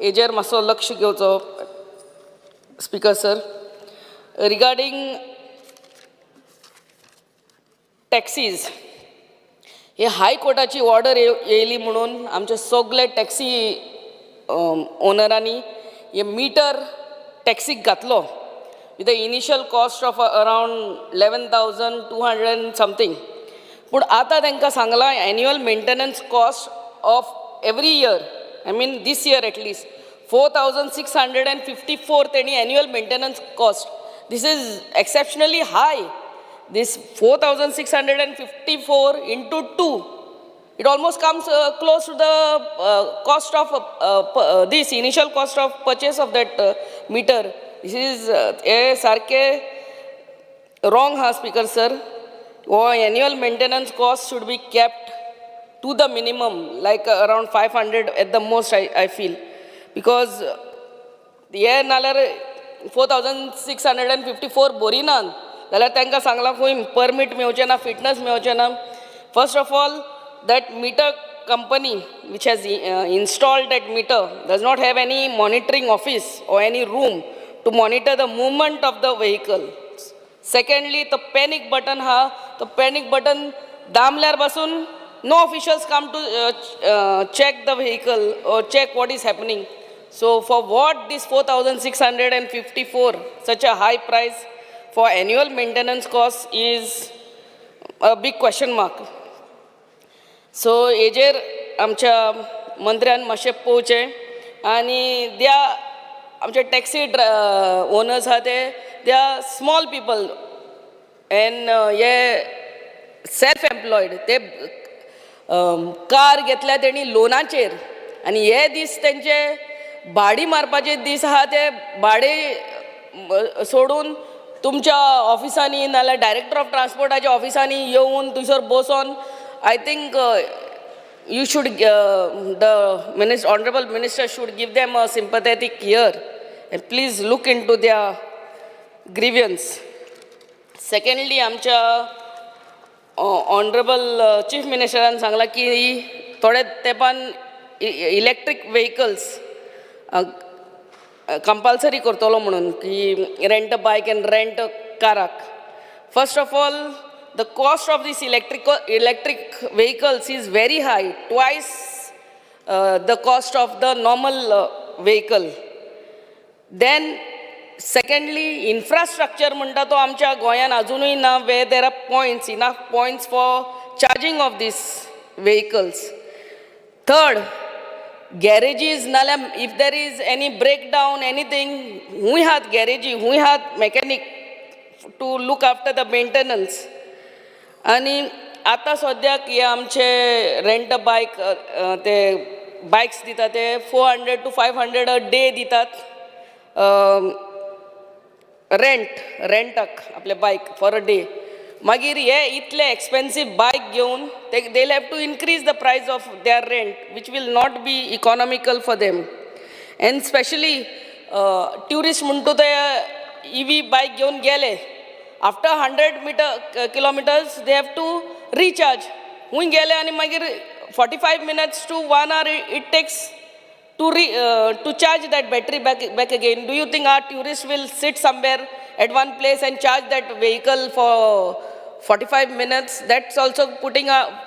हेजेर मातसो लक्ष घेवचो स्पीकर सर. रिगार्डींग टॅक्सीज, हे हाय कोर्टाची ऑर्डर येयली म्हणून आमचे सगळे टॅक्सी ओनरांनी हे मिटर टॅक्सीक घातलो with the initial cost of around 11,200 something. पूण आतां तांकां सांगलां annual maintenance cost of every year, I mean this year at least 4,654 तेणी annual maintenance cost. This is exceptionally high. This 4,654 into 2, it almost comes close to the cost of this initial cost of purchase of that meter. This is a sarke wrong, Speaker sir. Annual maintenance cost should be kept to the minimum, like around 500 at the most, I feel, because हे नाल्यार 4,654 बोरिना जाल्यार तांकां सांगलां खंय permit मेळचें ना, fitness मेळचें ना. First of all, that meter company which has installed that meter does not have any monitoring office or any room to monitor the movement of the vehicle. Secondly, the panic button the panic button damlar basun no officials come to check the vehicle or check what is happening. So for what this 4,654 such a high price for annual maintenance cost is a big question mark. So हेजेर आमच्या मंत्र्यान मातशें पळोवचें आनी द्या आमचे taxi owners आहा ते आर स्मॉल पीपल एन हे सेल्फ एम्प्लॉयड ते कार घेतल्या तेणी लोनाचेर आनी हे दीस तेंचे भाडी मारपाचे दीस आहा ते भाडे सोडून तुमच्या ऑफिसांनी नाल्यार डायरेक्टर ऑफ ट्रान्सपोर्टाच्या ऑफिसांनी येवन थंयसर बसोन I think you should the honorable minister should give them a sympathetic ear and please look into their grievance. Secondly, आमच्या honorable chief minister सांगला की थोडे तेंपान इलेक्ट्रीक व्हेकल्स कंपल्सरी करतलो म्हणून की rent a bike and rent a काराक. First of all, the cost of these electric vehicles is very high, twice the cost of the normal vehicle. Then secondly, infrastructure म्हणटा तो आमच्या गोंयान अजुनूय ना where there are enough points for charging of these vehicles. Third, garages naल्यार if there is any breakdown anything, we have garage, we have mechanic to look after the maintenance. आणि आतां सद्याक हे आमचे रेंट अ बायक ते bikes दितात ते 400 to 500 a day दितात रेंटाक आपले बायक फॉर अ डे. मागीर हे इतले एक्सपेन्सीव बायक घेवन they will have to increase the price of their rent which will not be economical for them. And specially tourist म्हणटा ते EV बायक घेवन गेले, after 100 kilometers they have to recharge. हूंय गेले आनी मागीर 45 minutes to 1 hour it takes to charge that battery back again. Do you think our tourists will sit somewhere at one place and charge that vehicle for 45 minutes? That's also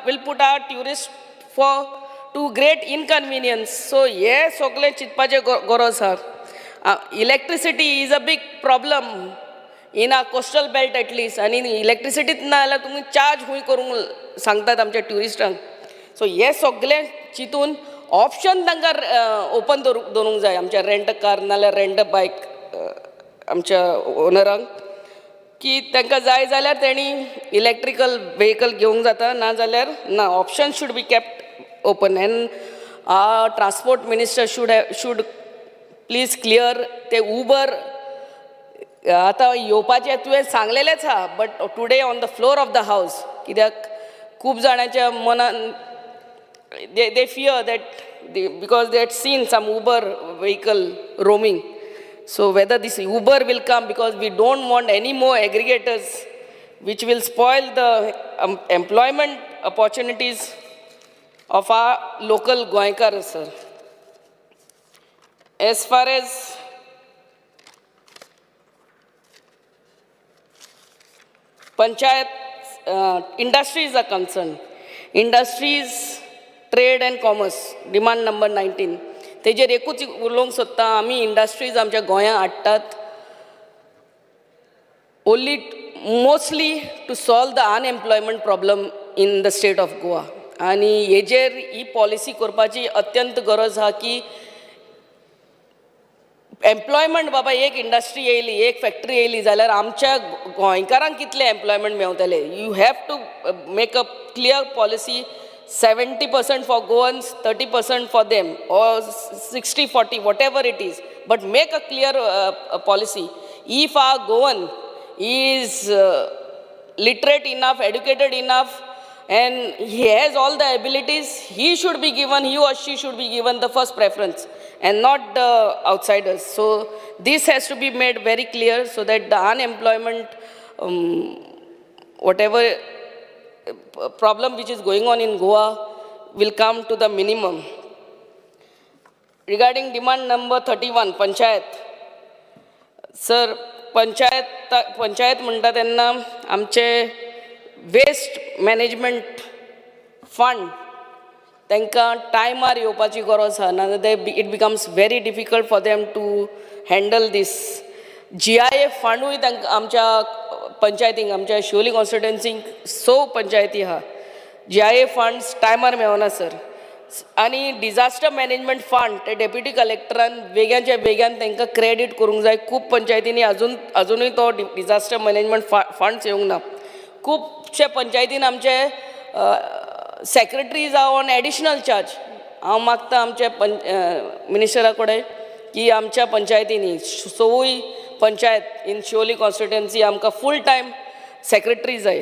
will put our tourists to great inconvenience. So yes, sogle chitpache goros ha. Electricity is a big problem in our coastal belt at least. And in electricity na ala tumhi charge hui karung sangtat amche touristank. So yes, sogle chitun option तांकां open दवरूंक जाय आमच्या rent car नाल्यार rent बायक आमच्या ओनरांक की तांकां जाय जाल्यार तेणी इलेक्ट्रिकल व्हेकल घेवंक जाता ना जाल्यार ना option should be kept open end transport minister should please clear ते उबर आतां येवपाचें तुवें सांगलेलेंच आहा but today on the floor of the हावस कित्याक खूब जाणांच्या मनान they fear that because they had seen some Uber vehicle roaming. So whether this Uber will come, because we don't want any more aggregators which will spoil the employment opportunities of our local Goankars, sir. As far as panchayat industries are concerned, industries trade end commerce demand number 19 तेजेर एकूच उलोवंक सोदता आमी industries आमच्या गोंयांत हाडटात only mostly to solve the unemployment problem in the state of Goa आनी हेजेर ही पॉलिसी करपाची अत्यंत गरज आहा की एम्प्लॉयमेंट बाबा एक इंडस्ट्री येयली एक फॅक्टरी येयली जाल्यार आमच्या गोंयकारांक कितले एम्प्लॉयमेंट मेवतले you have to make a clear policy 70% for Goans, 30% for them, or 60-40, whatever it is. But make a clear policy. If our Goan is literate enough, educated enough, and he has all the abilities, he or she should be given the first preference, and not the outsiders. So this has to be made very clear so that the unemployment, whatever problem which is going on in Goa will come to the minimum. Regarding demand number 31, Panchayat. Sir, Panchayat म्हणटा तेन्ना आमचे waste management fund तांकां टायमार येवपाची गरज आहा ना it becomes very difficult for them to handle this GIF फंडूय तांकां आमच्या पंचायतींक आमच्या शिवोली कॉन्स्टिट्युएन्सीक पंचायती आहा GIF फंड्स टायमार मेळना सर आनी डिजास्टर मॅनेजमेंट फंड ते डेप्युटी कलेक्टरान बेग्याच्या बेग्यान तांकां क्रेडीट करूंक जाय खूब पंचायतींनी अजुनूय तो डिजास्टर मॅनेजमेंट फंड्स येवंक ना खुबशे पंचायतीन आमचे सेक्रेटरीज आहा ऑन एडिशनल चार्ज हांव मागता आमचे मिनिस्टरा कडेन की आमच्या पंचायतींनी सवूय पंचायत इन शिवोली कॉन्स्टिट्युएन्सी आमकां फूल टायम सेक्रेटरी जाय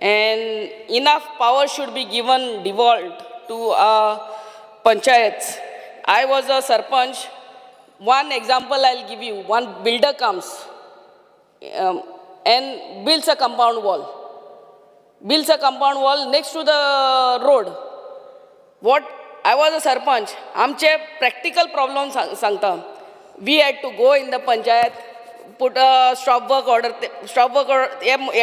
and enough power should be given devolved to panchayats. I was a sarpanch. One example I'll give you. One builder comes and builds a compound wall. Builds a compound wall next to the road. What? I was a sarpanch. Amche practical problem sangta. We had to go in the panchayat, put a stop work order. Stop work order.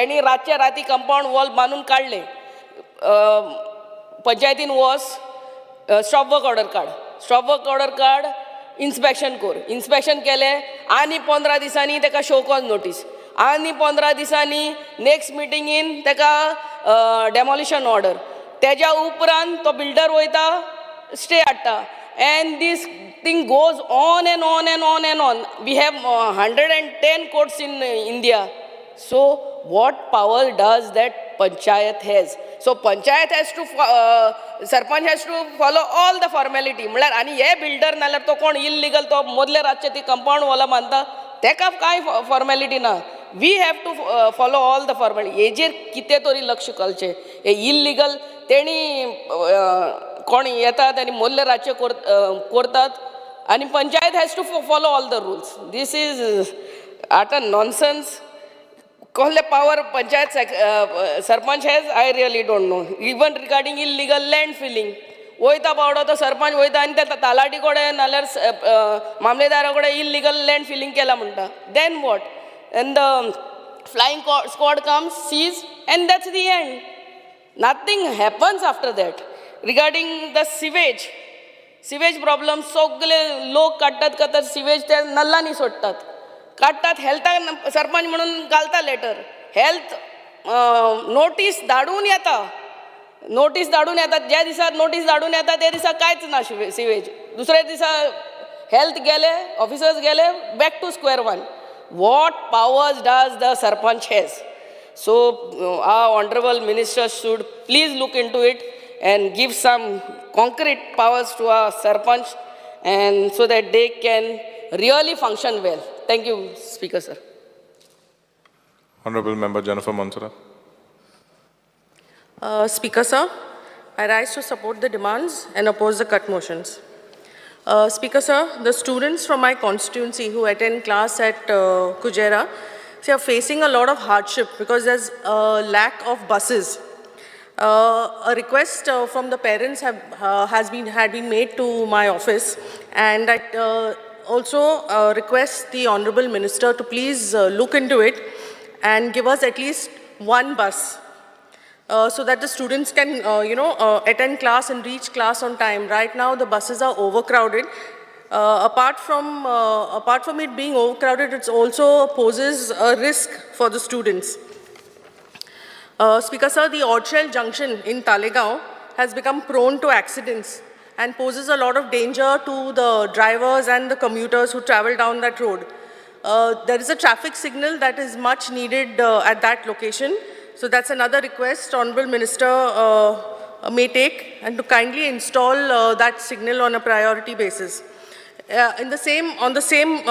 Any ratche rati compound wall banun kadle. पंचायतीन वॉस stop work order काड inspection कोर inspection केलें आनी 15 दिसांनी ताका show cause notice आनी 15 दिसांनी नेक्स्ट मिटिंगीन ताका डेमोलिशन ऑर्डर तेज्या उपरांत तो बिल्डर वयता स्टे हाडटा and this thing goes on and on and on and on we have 110 courts in India so what power does that panchayat has? So panchayat has to, sarpanch has to follow all the formality. म्हळ्यार आनी हे builder नाल्यार तो कोण illegal तो मदले रातचे ती कंपाऊंड वॉलां बांदता तेका कांय फॉर्मेलिटी ना we have to follow all the formality हेजेर कितें तरी लक्ष घालचें हे इल्लीगल तेणी कोण येतात आनी मदले रातचे करतात आनी panchayat has to follow all the rules this is utter a nonsense Kohle power panchayat sarpanch has, I really don't know. Even regarding illegal land filling, वयता पावडो तो सरपंच वयता आनी त्या तालाटी कडेन नाल्यार मामलेदारा कडेन इल्लिगल लँड फिलिंग केला म्हणटा. Then what? And the flying squad comes, sees, and that's the end. Nothing happens after that. Regarding the sewage problem, सगळे लोक काढतात सिवेज त्या नल्लांनी सोडतात. काढतात हेल्थाक सरपंच म्हणून घालता लेटर. हेल्थ नोटीस धाडून येता. ज्या दिसा नोटीस धाडून येता त्या दिसा कांयच ना सिवेज. दुसऱ्या दिसा हेल्थ गेले, ऑफिसर्स गेले, back to square one. What powers does the Sarpanch has? So our honorable minister should please look into it and give some concrete powers to our Sarpanch, and so that they can really function well. Thank you, Speaker, sir. Honorable Member Jennifer Monsara. Speaker, sir, I rise to support the demands and oppose the cut motions. Speaker, sir, the students from my constituency who attend class at Kujera are facing a lot of hardship because there's a lack of buses. A request from the parents had been made to my office, and I also request the Honorable Minister to please look into it and give us at least one bus. So that the students can, attend class and reach class on time. Right now, the buses are overcrowded. Apart from it being overcrowded, it also poses a risk for the students. Speaker, sir, the Orchel Junction in Talegaon has become prone to accidents and poses a lot of danger to the drivers and the commuters who travel down that road. There is a traffic signal that is much needed at that location. So that's another request Honorable Minister may take, and to kindly install that signal on a priority basis. On the same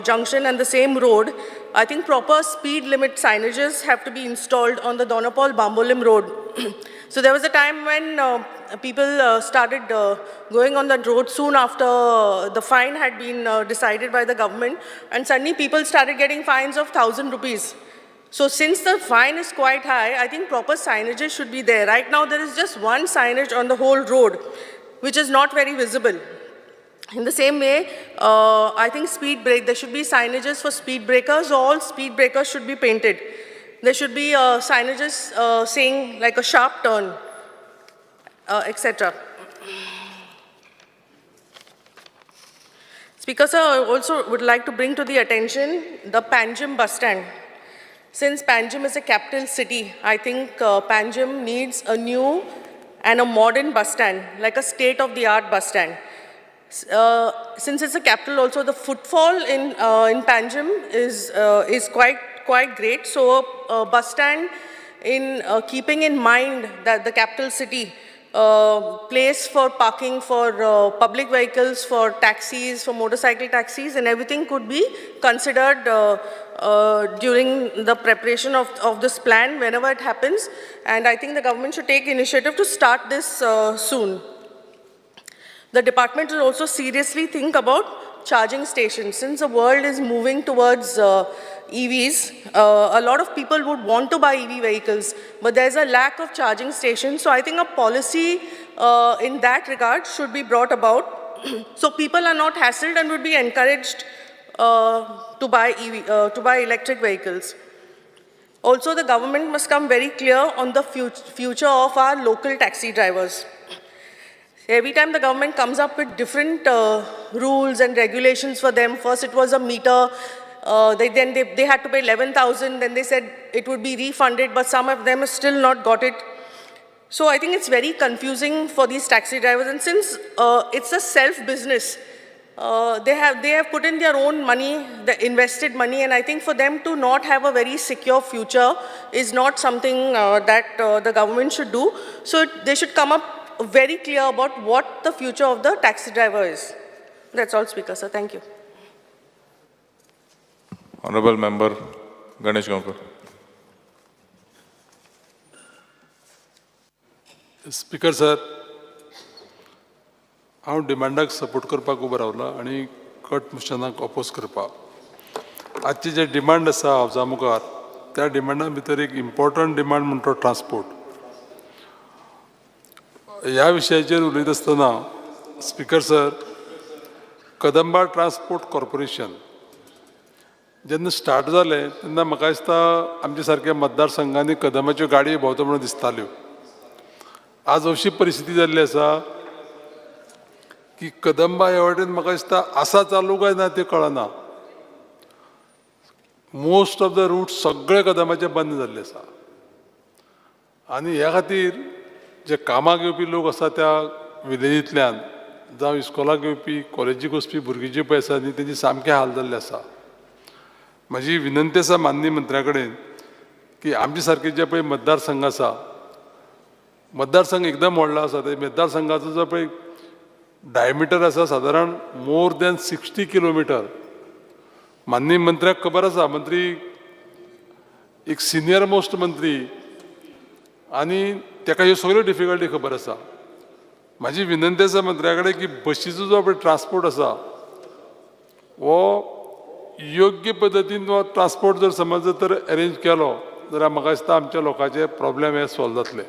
junction and the same road, I think proper speed limit signages have to be installed on the Donapal Bambolim road. So there was a time when people started going on that road soon after the fine had been decided by the government, and suddenly people started getting fines of 1,000 rupees. So since the fine is quite high, I think proper signages should be there. Right now, there is just one signage on the whole road, which is not very visible. In the same way, I think there should be signages for speed breakers. All speed breakers should be painted. There should be signages saying like a sharp turn, etc. Speaker, sir, I also would like to bring to the attention the Panjim bus stand. Since Panjim is a capital city, I think Panjim needs a new and a modern bus stand, like a state-of-the-art bus stand. Since it's a capital also, the footfall in Panjim is quite great. So a bus stand, in keeping in mind that the capital city, place for parking for public vehicles, for taxis, for motorcycle taxis, and everything could be considered during the preparation of this plan whenever it happens. And I think the government should take initiative to start this soon. The department will also seriously think about charging stations. Since the world is moving towards EVs, a lot of people would want to buy EV vehicles, but there's a lack of charging stations. So I think a policy in that regard should be brought about so people are not hassled and would be encouraged to buy electric vehicles. Also, the government must come very clear on the future of our local taxi drivers. Every time the government comes up with different rules and regulations for them, first it was a meter, then they had to pay 11,000, then they said it would be refunded, but some of them have still not got it. So I think it's very confusing for these taxi drivers, and since it's a self-business, they have put in their own money, the invested money, and I think for them to not have a very secure future is not something that the government should do. So they should come up very clear about what the future of the taxi driver is. That's all, Speaker, sir. Thank you. Honorable Member Ganesh Gaonkar. Speaker sir, हांव डिमांडाक support करपाक उबो रावला आनी cut मोशनाक oppose करपाक. आजची जे demand आसा हावजा मुखार, त्या डिमांडा भितर एक इम्पॉर्टंट डिमांड म्हणटा तो ट्रान्सपोर्ट. ह्या विशयाचेर उलयत आसतना speaker sir, Kadamba transport corporation जेन्ना स्टार्ट जालें तेन्ना म्हाका दिसता आमच्या सारक्या मतदारसंघांनी कदंबाच्यो गाडयो भोंवता म्हणून दिसताल्यो. आज अशी परिस्थिती जाल्ली आसा की कदंबा ह्या वाटेन म्हाका दिसता आसा चालू काय ना तें कळना. मोस्ट ऑफ द रूट सगळे कदंबाचे बंद जाल्ले आसा आनी ह्या खातीर जे कामाक येवपी लोक आसा त्या विलेजींतल्यान जावं इस्कॉलाक येवपी कॉलेजीक वचपी भुरगीं जीं पळय आसा न्ही तेंची सामके हाल जाल्ले आसा. म्हजी विनंती आसा माननीय मंत्र्या कडेन की आमचे सारके जे पळय मतदारसंघ आसा, मतदारसंघ एकदम व्हडलो आसा, ते मतदारसंघाचो जो पळय डायमिटर आसा सादारण मोर दॅन 60 किलोमिटर. माननीय मंत्र्याक खबर आसा, मंत्री एक सिनियर मोस्ट मंत्री आनी ताका ह्यो सगळ्यो डिफिकल्टी खबर आसा. म्हाजी विनंती आसा मंत्र्या कडेन की बसीचो जो पळय ट्रान्सपोर्ट आसा हो योग्य पद्दतीन हो ट्रान्सपोर्ट जर समज तर अरेंज केलो जाल्यार म्हाका दिसता आमच्या लोकांचे प्रॉब्लेम हे सॉल्व जातले.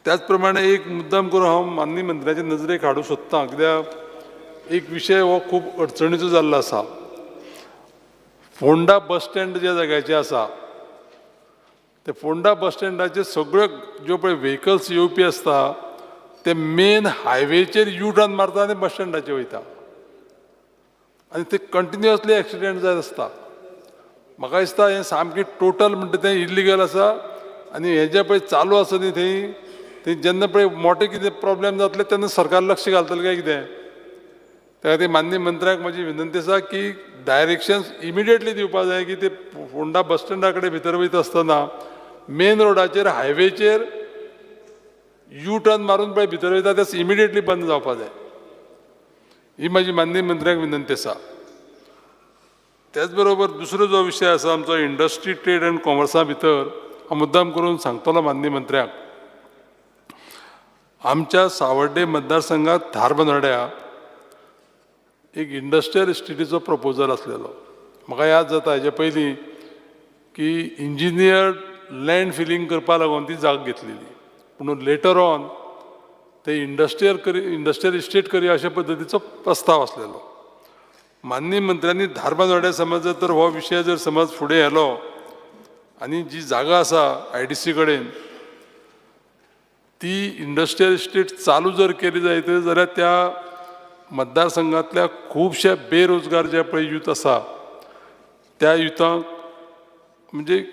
त्याच प्रमाणे एक मुद्दाम करून हांव माननीय मंत्र्याचे नजरेक हाडूंक सोदतां, कित्याक एक विशय हो खूब अडचणीचो जाल्लो आसा. फोंडा बस स्टँड ज्या जाग्याचेर आसा ते फोंडा बस स्टँडाचे सगळ्यो ज्यो पळय व्हेकल्स येवपी आसता ते मेन हायवेचेर यू टर्न मारता आनी बस स्टँडाचेर वयता आनी ते कंटिन्युअसली एक्सिडेंट जायत आसता. म्हाका दिसता हें सामकें टोटल म्हणटा तें इल्लिगल आसा आनी हें जें पळय चालू आसा न्ही थंय जेन्ना पळय मोठे कितें प्रॉब्लेम जातले तेन्ना सरकार लक्ष घालतलें काय कितें. त्या खातीर माननीय मंत्र्याक म्हजी विनंती आसा की डायरेक्शन्स इमिडिएटली दिवपाक जाय की ते फोंडा बस स्टँडा कडेन भितर वयता आसतना मेन रोडाचेर हायवेचेर यू टर्न मारून पळय भितर वयता ते इमिडिएटली बंद जावपाक जाय. ही म्हाजी माननीय मंत्र्याक विनंती आसा. त्याच बरोबर दुसरो जो विशय आसा आमचो इंडस्ट्री ट्रेड एंड कॉमर्सा भितर हांव मुद्दाम करून सांगतलो माननीय मंत्र्याक. आमच्या सावर्डे मतदारसंघात धारबांदोड्या एक इंडस्ट्रियल इस्टेटीचो प्रपोजल आसलेलो. म्हाका याद जाता हेजे पयलीं की इंजिनियर्ड लँड फिलिंग करपा लागून ती जागा घेतलेली, पूण लेटर ऑन ते इंडस्ट्रियल इस्टेट करया अशा पद्दतीचो प्रस्ताव आसलेलो. माननीय मंत्र्यांनी धारबांदोड्या समज तर हो विशय जर समज फुडें येलो आनी जी जागा आसा IDC कडेन ती इंडस्ट्रियल इस्टेट चालू जर केली जायत जाल्यार त्या मतदारसंघातल्या खुबशे बेरोजगार जे पळय यूथ आसा त्या युथांक म्हणजे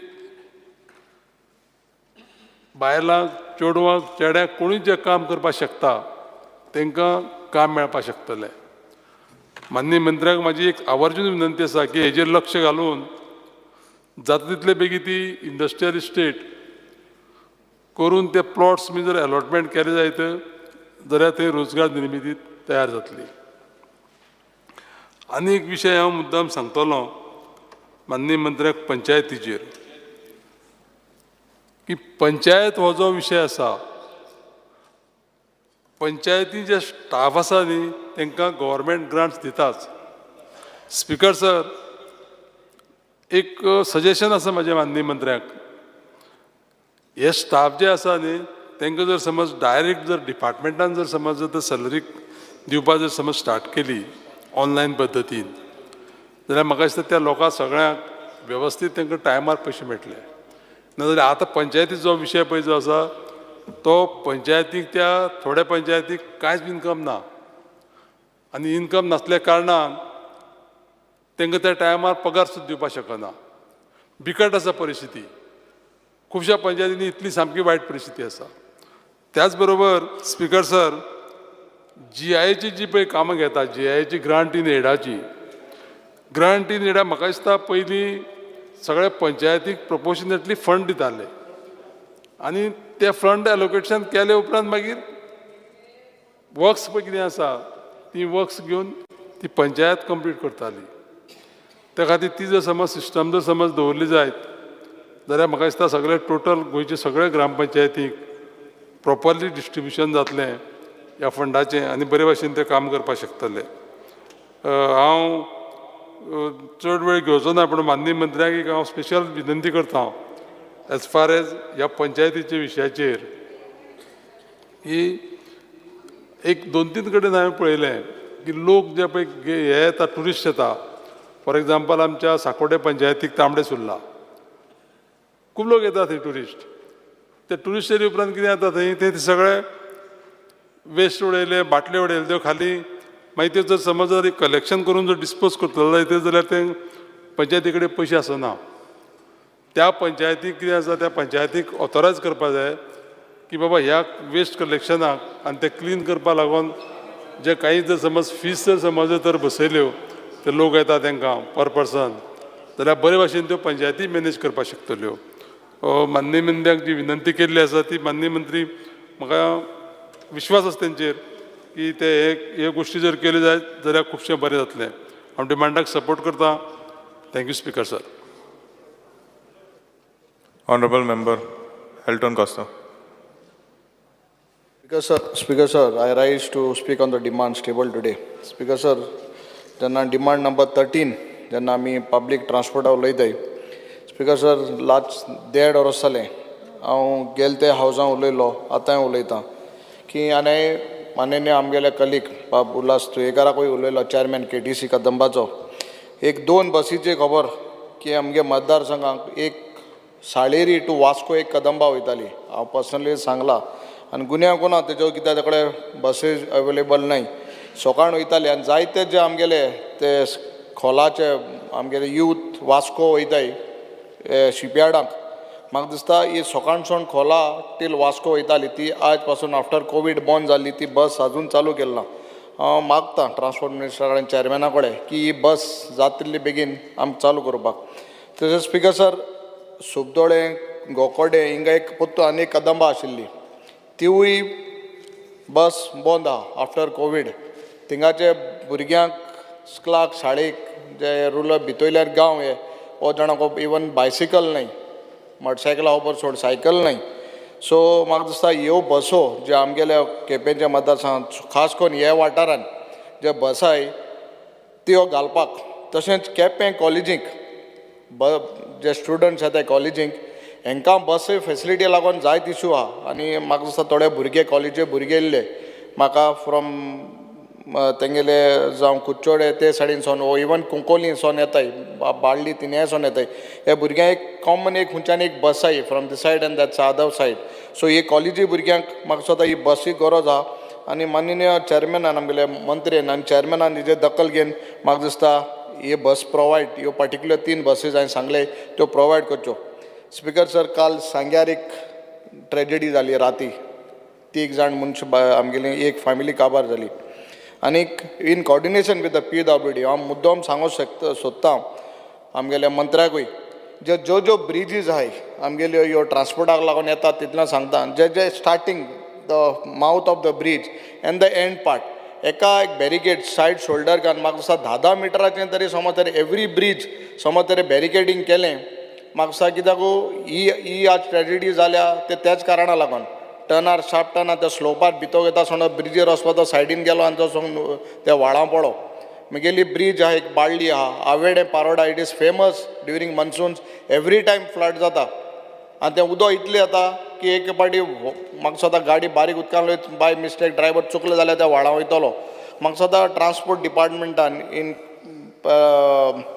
बायलांक चेडवांक चेड्याक कोणूय जे काम करपाक शकता तांकां काम मेळपाक शकतलें. माननीय मंत्र्याक म्हाजी एक आवर्जून विनंती आसा की हेजेर लक्ष घालून जाता तितले बेगीन ती इंडस्ट्रियल इस्टेट करून ते प्लॉट्स बी जर अलॉटमेंट केले जायत जाल्यार थंय रोजगार निर्मिती तयार जातली. आनी एक विशय हांव मुद्दाम सांगतलो माननीय मंत्र्याक पंचायतीचेर की पंचायत हो जो विशय आसा, पंचायती जे स्टाफ आसा न्ही तांकां गव्हर्मेंट ग्रांट्स दिताच. स्पीकर सर, एक सजेशन आसा म्हाज्या माननीय मंत्र्याक, हे स्टाफ जे आसा न्ही तांकां जर समज डायरेक्ट जर डिपार्टमेंटान जर समज जर सॅलरी दिवपाक जर समज स्टार्ट केली ऑनलायन पद्दतीन जाल्यार म्हाका दिसता त्या लोकांक सगळ्यांक वेवस्थीत तांकां टायमार पयशे मेळटले. नाजाल्यार आतां पंचायतीचो जो विशय पळय जो आसा तो पंचायतीक त्या थोड्या पंचायतीक कांयच इन्कम ना आनी इन्कम नासल्या कारणान तांकां त्या टायमार पगार सुद्दां दिवपाक शकना. बिकट आसा परिस्थिती. खुबश्या पंचायतींनी इतली सामकी वायट परिस्थिती आसा. त्याच बरोबर स्पीकर सर, GIची जी पळय कामां घेता, GIची ग्रांट इन एडाची, ग्रांट इन एडा म्हाका दिसता पयलीं सगळ्या पंचायतीक प्रपोर्शनेटली फंड दिताले आनी ते फंड एलोकेशन केले उपरांत मागीर वर्क्स पळय कितें आसा ती वर्क्स घेवन ती पंचायत कंप्लीट करताली. त्या खातीर ती जर समज सिस्टम जर समज दवरली जायत जाल्यार म्हाका दिसता सगळे टोटल गोंयचे सगळे ग्रामपंचायतीक प्रॉपरली डिस्ट्रिब्युशन जातलें ह्या फंडाचें आनी बरे भाशेन ते काम करपाक शकतले. हांव चड वेळ घेवचो ना, पूण माननीय मंत्र्याक एक हांव स्पेशल विनंती करता एज फार एज ह्या पंचायतीच्या विशयाचेर ही एक 2-3 कडेन हांवें पळयलें की लोक जे पळय हे येता ट्युरिस्ट येता, फॉर एग्जाम्पल आमच्या सांकोडे पंचायतीक तांबडे सुर्ला खूब लोक येतात थंय ट्युरिस्ट. ते ट्युरिस्ट येयले उपरांत कितें जाता थंय ते सगळे वेस्ट उडयले, बाटल्यो उडयले त्यो खाली. मागीर त्यो जर समज जर कलेक्शन करून जर डिस्पोज करतलो जाल्यार ते पंचायती कडेन पयशे आसना. त्या पंचायतीक कितें आसा, त्या पंचायतीक ऑथोरायज करपाक जाय की बाबा ह्या वेस्ट कलेक्शनाक आनी ते क्लीन करपा लागून जे काही जर समज फीस जर समज तर बसयल्यो ते लोक येता तांकां पर पर्सन, जाल्यार बरे भाशेन त्यो पंचायती मॅनेज करपाक शकतल्यो. माननीय मंत्र्याक जी विनंती केल्ली आसा ती माननीय मंत्री, म्हाका विश्वास आसा तेंचेर की ते हे गोश्टी जर केल्यो जाल्यार खुबशें बरें जातलें. हांव डिमांडाक सपोर्ट करता. Thank you speaker sir. Honorable Member Elton Costa. Speaker sir, I rise to speak on the demands tabled today. Speaker sir, जेन्ना डिमांड नंबर 13 जेन्ना आमी पब्लीक ट्रान्सपोर्टा उलयताय, स्पीकर सर लास्ट 1.5 वर्स जालें हांव गेल ते हावजां उलयलो, आतांय उलयतां की आनी माननीय आमगेले कलीग बाब उल्हास तुयेकाराकूय उलयलो, चेअरमॅन KTC कदंबाचो. 1-2 बसीची खबर की आमगे मतदारसंघाक एक साळेरी टू वास्को एक कदंबा वयताली. हांव पर्सनली सांगलां आनी गुन्यांव कोना तेजो कित्याक ते कडेन बसीज अवेलेबल नाय. सकाळ वयताली आनी जायते जे आमगेले ते खोलाचे आमगेले यूथ वास्को वयताय शिपयार्डाक. म्हाका दिसता ही सकाळसून खोला टील वास्को वयताली ती आज पासून आफ्टर कोवीड बंद जाल्ली ती बस अजून चालू केली ना. हांव मागतां ट्रान्सपोर्ट मिनिस्टरा कडेन चेअरमॅना कडेन की ही बस जाता तितली बेगीन आमकां चालू करपाक. तशेंच स्पीकर सर सुबदोळे गोकोडे हिंगा एक पोत्तू आनी एक कदंबा आशिल्ली, तिवूय बस बंद आहा आफ्टर कोवीड. थिंगाचे भुरग्यांक स्कलाक शाळेक जे रुरल भितरल्यार गांव हे हो जाणांक इवन बायसिकल न्हय, मोटरसायकला उपर सोड सायकल न्हय. सो म्हाका दिसता ह्यो बसो जे आमगेल्या केपेंच्या मतदारसंघांत खास करून ह्या वाठारांत जे बसाय त्यो घालपाक. तशेंच केपें कॉलेजीक जे स्टुडंट्स येताय कॉलेजीक हांकां बस फेसिलिटी लागून जायत इशू आहा. आनी म्हाका दिसता थोडे भुरगे कॉलेजी भुरगे येयल्ले म्हाका फ्रॉम तेंगेले जावं कुच्चोडे ते सायडीन सोन वो इवन कुंकोली सोन येताय, बाळ्ळी तिनय सोन येताय. हे भुरग्यांक एक कॉमन एक खंयच्यान एक बस आय from the side and that's other side. So ही कॉलेजी भुरग्यांक म्हाका दिसता ही बसी गरज आहा. आनी माननीय चेअरमॅनान आमगेले मंत्रीन आनी चेअरमॅनान हेजे दखल घेवन म्हाका दिसता हे बस प्रोवायड ह्यो पर्टिक्युलर 3 बसीज हांवें सांगले त्यो प्रोवायड करच्यो. स्पीकर सर काल सांग्यार एक ट्रेजेडी जाली राती, 3 जाण मनशां आमगेली एक फॅमिली काबार जाली. आनीक in coordination with the PWD हांव मुद्दम सांगूं सोदतां आमगेल्या मंत्र्याकूय ज्यो ज्यो ब्रिजीस आहाय आमगेल्यो ह्यो ट्रान्सपोर्टाक लागून येता तितलें सांगता. जे starting the mouth of the breeze and the end part एका एक बॅरिकेड सायड शोल्डर घालून म्हाका दिसता 10 मिटराचें तरी समज तरी एवरी ब्रीज समज तरी बॅरिकेडींग केलें. म्हाका दिसता कित्याक ही आज ट्रेजेडी जाल्या तेच कारणाक लागून टर्नार शार्प टर्नार त्या स्लोपार भितर येता सोण ब्रिजीर वचपा तो सायडीन गेलो आनी तो सोंग त्या व्हाळां पडो. मुगेली ब्रीज आहा एक बाळ्ळी आहा Avedem Paroda. It is famous during monsoons every time flood जाता आनी तें उदक इतलें जाता की एक पाटी म्हाका दिसता गाडी बारीक उदकान बाय मिस्टेक ड्रायव्हर चुकलो जाल्यार त्या व्हाळां वयतलो. म्हाका दिसता ट्रान्सपोर्ट डिपार्टमेंटान in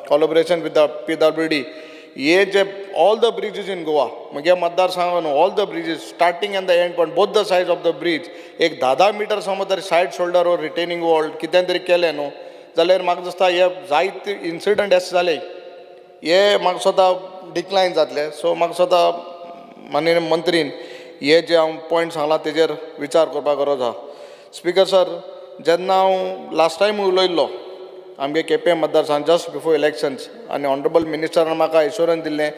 collaboration with the PWD हे जे all the bridges in Goa म्हगे मतदारसंघान all the bridges starting and the end point both the sides of the bridge एक 10 मिटर समज तरी सायड शोल्डर वो रिटेनिंग वॉल कितें तरी केलें न्हू जाल्यार म्हाका दिसता हे जायते इन्सिडंट अशें जाले हे म्हाका स्वता डिक्लायन जातले. सो म्हाका स्वता माननीय मंत्रीन हे जे हांव पॉयंट सांगला तेजेर विचार करपाक गरज आहा. स्पीकर सर जेन्ना हांव लास्ट टायम उलयल्लो आमगे केपें मतदारसंघ जस्ट बिफोर इलेक्शन्स आनी ऑनरेबल मिनिस्टरान म्हाका एश्युरन्स दिल्लें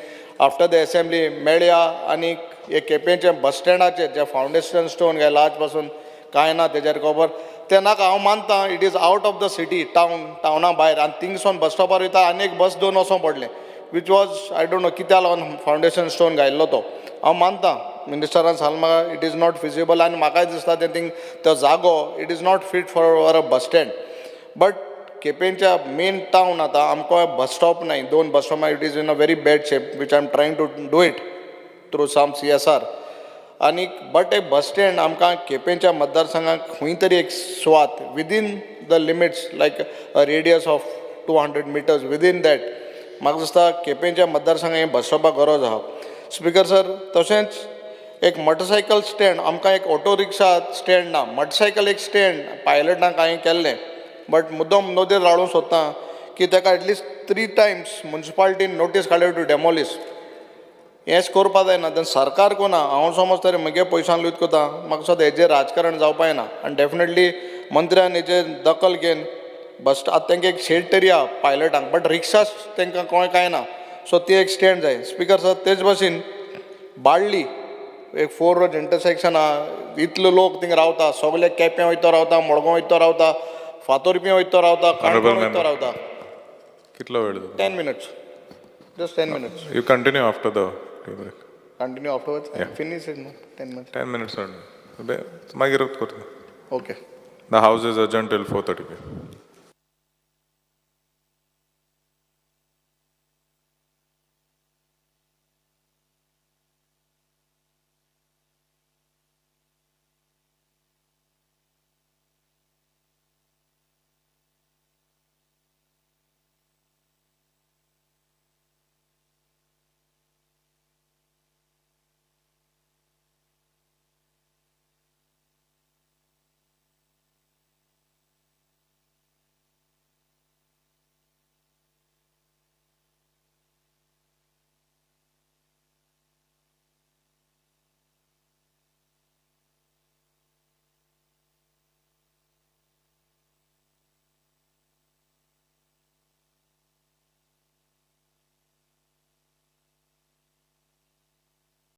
आफ्टर द असेंब्ली मेळया आनी हे केपेंचे बस स्टँडाचे जे फावंडेशन स्टोन घायला आज पासून कांय ना तेजेर खबर ते नाका. हांव मानतां it is out of the city टावना भायर आनी थिंगसून बस स्टॉपार वयता आनी एक बस दोन वचों पडलें which was I don't know कित्या लागून फावंडेशन स्टोन घायल्लो तो. हांव मानतां मिनिस्टरान सांगलें म्हाका इट इज नॉट फिजिबल आनी म्हाकाय दिसता ते थिंग तो जागो it is not fit for a bus stand. But केपेंच्या मेन टावन आतां आमकां बस स्टॉप नाय 2 bus stop it is in a very bad shape which I am trying to do it through some CSR. आनी but एक bus stand आमकां केपेंच्या मतदारसंघाक खंय तरी एक सुवात within the limits like a radius of 200 metres within that म्हाका दिसता केपेंच्या मतदारसंघाक हें बसोवपाक गरज आहा. स्पिकर सर तशेंच एक मोटरसायकल स्टँड आमकां एक ऑटो रिक्षा स्टँड ना, मोटरसायकल एक स्टँड पायलटांक हांवें केल्लें बट मुद्दम नोंदीर रावूंक सोदता की ताका एटलिस्ट 3 टायम्स म्युन्सिपालिटीन नोटीस काडली टू डेमोलीश. हेंच करपा जायना तेन्ना सरकार कोना हांव समज तरी म्हगे पयशांक लूट करता म्हाका दिसता हेजेर राजकारण जावपाक ना आनी डेफिनेटली मंत्र्यान हेजेर दखल घेवन बस आतां तांकां एक शेड तरी आहा पायलटांक बट रिक्षास तांकां कोण कांय ना सो ती एक स्टँड जाय. स्पिकर सर तेच भशेन बाळ्ळी एक 4 रोड इंटरसेक्शन आहा इतले लोक थिंग रावता सगळे केपें वयता रावता मडगांव वयता रावता फातोरपी वयता रावता काणकोण वयता रावता. कितलो वेळ जाता? 10 minutes. Just 10 minutes. You continue after the tea break. Continue afterwards. Finish it. No? 10 minutes. 10 minutes only. मागीर करता. Okay. The house is adjourned till 4:30 p.m.